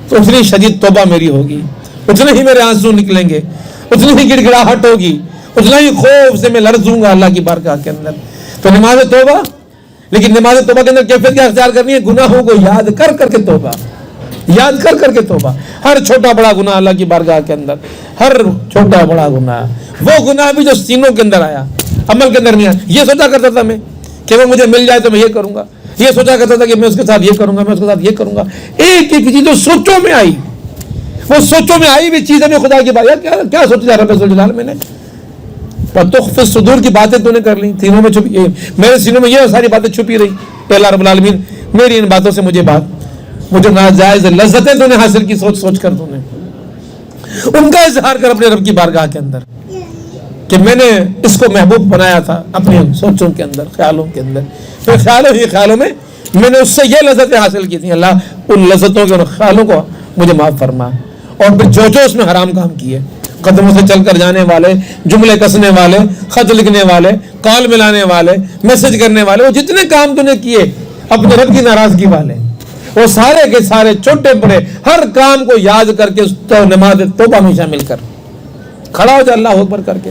A: تو اتنی شدید توبہ میری ہوگی، اتنے ہی میرے آنسو نکلیں گے، اتنی ہی گڑ گڑاہٹ ہوگی، اتنا ہی خوف سے میں لرزوں گا اللہ کی بارگاہ کے اندر. تو نماز توبہ، لیکن نماز توبہ کے اندر کیفیت کیا اختیار کرنی ہے؟ گناہوں کو یاد کر کر کے توبہ، یاد کر کر کے توبہ. ہر چھوٹا بڑا گناہ اللہ کی بارگاہ کے اندر، ہر چھوٹا بڑا گناہ، وہ گناہ بھی جو سینوں کے اندر آیا، عمل کے اندر نہیں آیا. یہ سوچا کرتا تھا میں کہ وہ مجھے مل جائے تو میں یہ کروں گا، یہ سوچا کرتا تھا کہ میں اس کے ساتھ یہ کروں گا، میں اس کے ساتھ یہ کروں گا. ایک ایک چیز جو سوچوں میں آئی، وہ سوچوں میں آئی بھی چیزیں میں خدا کی بات کیا سوچ جا رہا ہے میں نے. تخفی الصدور کی باتیں تو نے کر لی، سینوں میں چھپی، میرے سینوں میں یہ ساری باتیں چھپی رہی. اللہ رب العالمین میری ان باتوں سے مجھے ناجائز لذتیں تو نے حاصل کی، سوچ سوچ کر تو نے ان کا اظہار کر اپنے رب کی بارگاہ کے اندر کہ میں نے اس کو محبوب بنایا تھا اپنی سوچوں کے اندر، خیالوں کے اندر. پھر خیالوں میں میں نے اس سے یہ لذتیں حاصل کی تھیں. اللہ ان لذتوں کے اور خیالوں کو مجھے معاف فرما. اور پھر جو اس میں حرام کام کیے، قدموں سے چل کر جانے والے، جملے کسنے والے، خط لکھنے والے، کال ملانے والے، میسج کرنے والے، وہ جتنے کام تو نے کیے اپنے رب کی ناراضگی والے، وہ سارے کے سارے چھوٹے بڑے ہر کام کو یاد کر کے نماز توبہ میں شامل کر کھڑا ہو جا اللہ اکبر کر کے.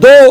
A: 2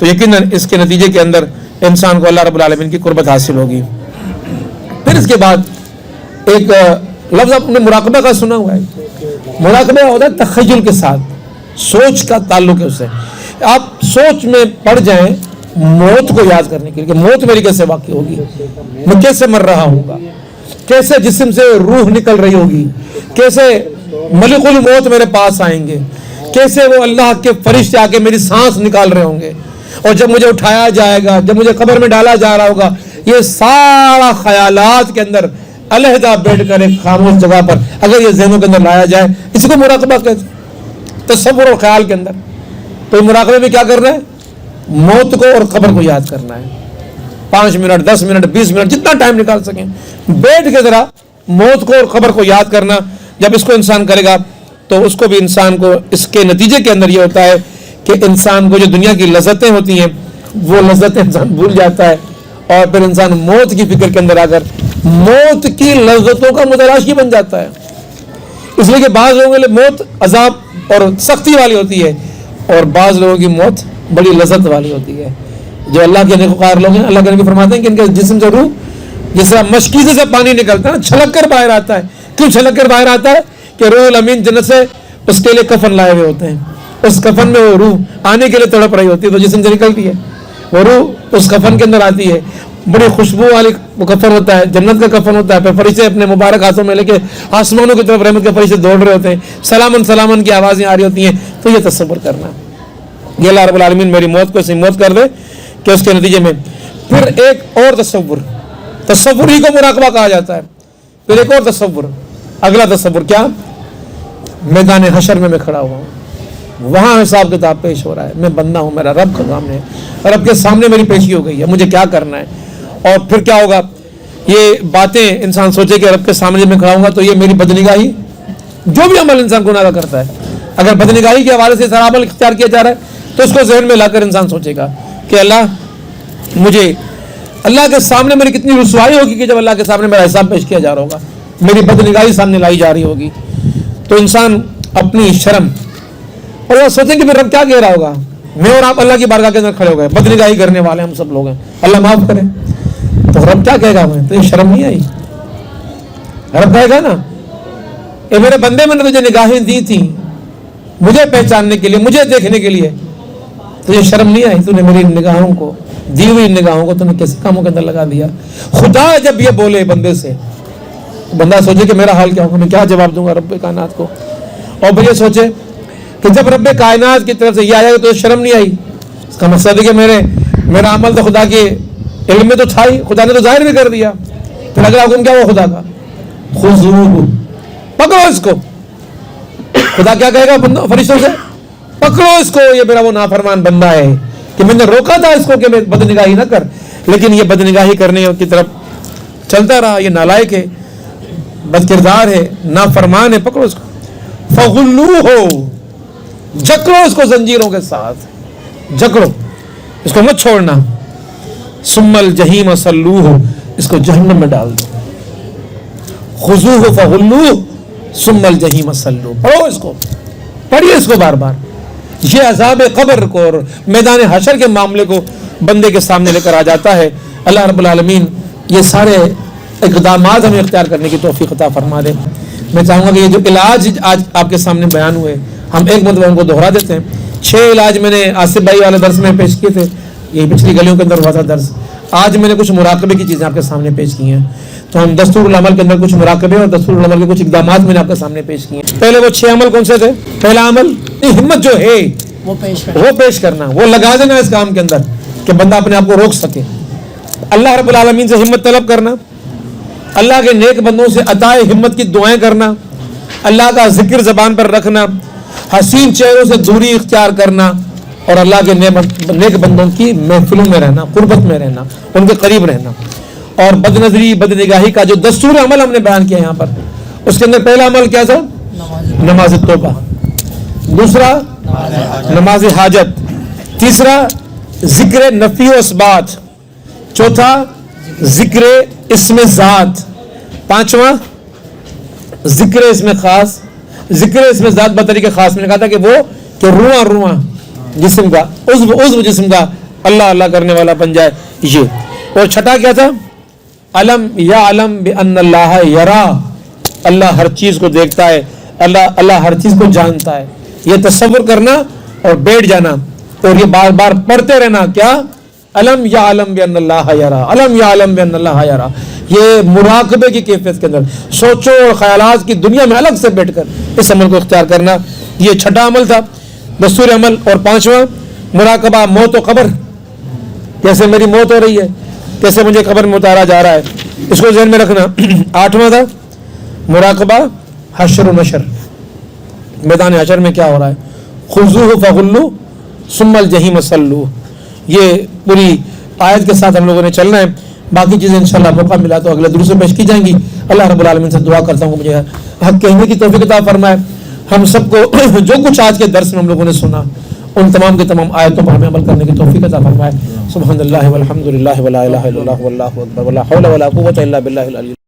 A: تو یقیناً اس کے نتیجے کے اندر انسان کو اللہ رب العالمین کی قربت حاصل ہوگی. پھر اس کے بعد ایک لفظ آپ نے مراقبہ کا سنا ہوا ہے. مراقبہ ہوتا ہے تخیل کے ساتھ، سوچ کا تعلق ہے اس سے. آپ سوچ میں پڑ جائیں موت کو یاد کرنے کے لیے کہ موت میری کیسے واقع ہوگی، میں کیسے مر رہا ہوں گا، کیسے جسم سے روح نکل رہی ہوگی، کیسے ملک الموت میرے پاس آئیں گے، کیسے وہ اللہ کے فرشتے آ کے میری سانس نکال رہے ہوں گے، اور جب مجھے اٹھایا جائے گا، جب مجھے قبر میں ڈالا جا رہا ہوگا. یہ سارا خیالات کے اندر علیحدہ بیٹھ کر ایک خاموش جگہ پر اگر یہ ذہنوں کے اندر لایا جائے، اسی کو مراقبہ کہتے ہیں، تصور اور خیال کے اندر. تو مراقبے میں کیا کرنا ہے؟ موت کو اور قبر کو یاد کرنا ہے. 5 منٹ 10 منٹ 20 منٹ جتنا ٹائم نکال سکیں بیٹھ کے ذرا موت کو اور قبر کو یاد کرنا. جب اس کو انسان کرے گا تو اس کو بھی انسان کو اس کے نتیجے کے اندر یہ ہوتا ہے کہ انسان کو جو دنیا کی لذتیں ہوتی ہیں وہ لذتیں انسان بھول جاتا ہے، اور پھر انسان موت کی فکر کے اندر آ کر موت کی لذتوں کا متلاشی بن جاتا ہے. اس لیے کہ بعض لوگوں کے لیے موت عذاب اور سختی والی ہوتی ہے، اور بعض لوگوں کی موت بڑی لذت والی ہوتی ہے. جو اللہ کے نیکوکار لوگ ہیں، اللہ کے نبی فرماتے ہیں کہ ان کے جسم سے روح جس طرح مشکیزے سے پانی نکلتا ہے نا، چھلک کر باہر آتا ہے. کیوں چھلک کر باہر آتا ہے؟ کہ روح الامین جنت سے اس کے لیے کفن لائے ہوئے ہوتے ہیں، اس کفن میں وہ روح آنے کے لیے تڑپ رہی ہوتی ہے، تو جسم سے نکلتی ہے وہ روح اس کفن کے اندر آتی ہے. بڑی خوشبو والی وہ کفن ہوتا ہے، جنت کا کفن ہوتا ہے. پھر فرشتے اپنے مبارک ہاتھوں میں لے کے آسمانوں کی طرف رحمت کے فرشتے دوڑ رہے ہوتے ہیں، سلامن سلامن کی آوازیں آ رہی ہوتی ہیں. تو یہ تصور کرنا، یہ اللہ رب العالمین میری موت کو ایسی موت کر دے کہ اس کے نتیجے میں پھر ایک اور تصور ہی کو مراقبہ کہا جاتا ہے. پھر ایک اور تصور، اگلا تصور کیا؟ میدان حشر میں کھڑا ہوا ہوں، وہاں حساب کتاب پیش ہو رہا ہے، میں بندہ ہوں، میرا رب کا سامنے ہے، رب کے سامنے میری پیشی ہو گئی ہے، مجھے کیا کرنا ہے. اور پھر کیا ہوگا؟ یہ باتیں انسان سوچے کہ رب کے سامنے میں کھڑا ہوں گا تو یہ میری بدنگاہی، جو بھی عمل انسان گناہ کا کرتا ہے اگر بدنگاہی کے حوالے سے سارا عمل اختیار کیا جا رہا ہے تو اس کو ذہن میں لا کر انسان سوچے گا کہ اللہ مجھے اللہ کے سامنے میری کتنی رسوائی ہوگی کہ جب اللہ کے سامنے میرا حساب پیش کیا جا رہا ہوگا، میری بدنگاہی سامنے لائی جا رہی ہوگی. تو انسان اپنی شرم اور وہ سوچیں کہ پھر رب کیا کہہ رہا ہوگا. میں اور آپ اللہ کی بارگاہ کے اندر کھڑے ہو گئے، بدنگاہی کرنے والے ہم سب لوگ ہیں، اللہ معاف کرے. تو رب کیا کہے گا ہمیں؟ تو یہ شرم نہیں آئی؟ رب کہے گا نا اے میرے بندے، میں نے تجھے نگاہیں دی تھیں مجھے پہچاننے کے لیے، مجھے دیکھنے کے لیے، تو یہ شرم نہیں آئی؟ تو نے میری نگاہوں کو، دی ہوئی نگاہوں کو تو نے کیسے کاموں کے اندر لگا دیا. خدا جب یہ بولے بندے سے، بندہ سوچے کہ میرا حال کیا ہوگا، میں کیا جواب دوں گا رب کائنات کو. اور وہ یہ سوچے کہ جب رب کائنات کی طرف سے یہ آیا تو شرم نہیں آئی. اس کا مقصد ہے کہ میرا عمل تو خدا کے علم میں تو تھا ہی، خدا نے تو ظاہر بھی کر دیا. پھر اگلا حکم کیا ہوا خدا کا؟ خذوہ، پکڑو اس کو. خدا کیا کہے گا فرشتوں سے؟ پکڑو اس کو، یہ میرا وہ نافرمان بندہ ہے کہ میں نے روکا تھا اس کو کہ میں بدنگاہی نہ کر، لیکن یہ بدنگاہی کرنے کی طرف چلتا رہا، یہ نالائق ہے، بد کردار ہے، نافرمان ہے. پکڑو اس کو. فغلوہ، جکڑو اس کو زنجیروں کے ساتھ، جکڑو اس کو مت چھوڑنا. ثم الجحیم صلوہ، اس کو جہنم میں ڈال دو. خذوہ فغلوہ ثم الجحیم صلوہ. پڑھو اس کو، پڑھیے اس کو بار بار. یہ عذاب قبر کو اور میدان حشر کے معاملے کو بندے کے سامنے لے کر آ جاتا ہے. اللہ رب العالمین یہ سارے اقدامات ہمیں اختیار کرنے کی توفیق عطا فرما دے. میں چاہوں گا کہ یہ جو علاج آج آپ کے سامنے بیان ہوئے ہم ایک مرتبہ ان کو دوہرا دیتے ہیں. 6 علاج میں نے آصف بھائی والے درس میں پیش کیے تھے، یہی پچھلی گلیوں کے اندر ہوا تھا درس. آج میں نے کچھ مراقبے کی چیزیں آپ کے سامنے پیش کی ہیں. تو ہم دستور العمل کے اندر کچھ مراقبے اور دستور العمل کے کچھ اقدامات میں نے آپ کے سامنے پیش کیے ہیں. پہلے وہ 6 عمل کون سے تھے؟ پہلا عمل ہمت جو ہے وہ پیش کرنا، وہ لگا دینا اس کام کے اندر کہ بندہ اپنے آپ کو روک سکے. اللہ رب العالمین سے ہمت طلب کرنا، اللہ کے نیک بندوں سے عطائے ہمت کی دعائیں کرنا، اللہ کا ذکر زبان پر رکھنا، حسین چہروں سے دوری اختیار کرنا، اور اللہ کے نیک بندوں کی محفلوں میں رہنا، قربت میں رہنا، ان کے قریب رہنا. اور بد نظری بد نگاہی کا جو دستور عمل ہم نے بیان کیا یہاں پر، اس کے اندر پہلا عمل کیا تھا؟ نماز توبہ. دوسرا نماز حاجت. تیسرا ذکر نفی و اثبات. چوتھا ذکر اسم ذات. پانچواں ذکر اسم خاص. ذکر اسم ذات بطریقہ خاص میں نے کہا تھا کہ وہ کہ رواں جسم کا عضو جسم کا اللہ اللہ کرنے والا بن جائے یہ. اور چھٹا کیا تھا؟ علم یعلم بان اللہ یرا، اللہ ہر چیز کو دیکھتا ہے، اللہ ہر چیز کو جانتا ہے. یہ تصور کرنا اور بیٹھ جانا اور یہ بار بار پڑھتے رہنا. کیا؟ علم یعلم بان اللہ یرا، علم یعلم بان اللہ یرا. یہ مراقبے کی کیفیت کے اندر سوچو اور خیالات کی دنیا میں الگ سے بیٹھ کر اس عمل کو اختیار کرنا. یہ چھٹا عمل تھا، دستور عمل. اور پانچواں مراقبہ موت و قبر. کیسے میری موت ہو رہی ہے، کیسے مجھے قبر میں اتارا جا رہا ہے، اس کو ذہن میں رکھنا. آٹھواں تھا مراقبہ حشر و نشر، میدان حشر میں کیا ہو رہا ہے. خذوہ فغلوہ ثم الجحیم صلوہ. یہ پوری آیت کے ساتھ ہم لوگوں نے چلنا ہے. باقی چیزیں انشاءاللہ موقع ملا تو اگلے دروس میں پیش کی جائیں گی. اللہ رب العالمین سے دعا کرتا ہوں کہ مجھے حق کہنے کی توفیق عطا فرمائے. ہم سب کو جو کچھ آج کے درس میں ہم لوگوں نے سنا ان تمام کے تمام آیتوں پر ہمیں عمل کرنے کی توفیق عطا فرمائے. سبحان اللہ والحمد للہ ولا الہ الا اللہ واللہ اکبر ولا حول ولا قوۃ الا باللہ العلی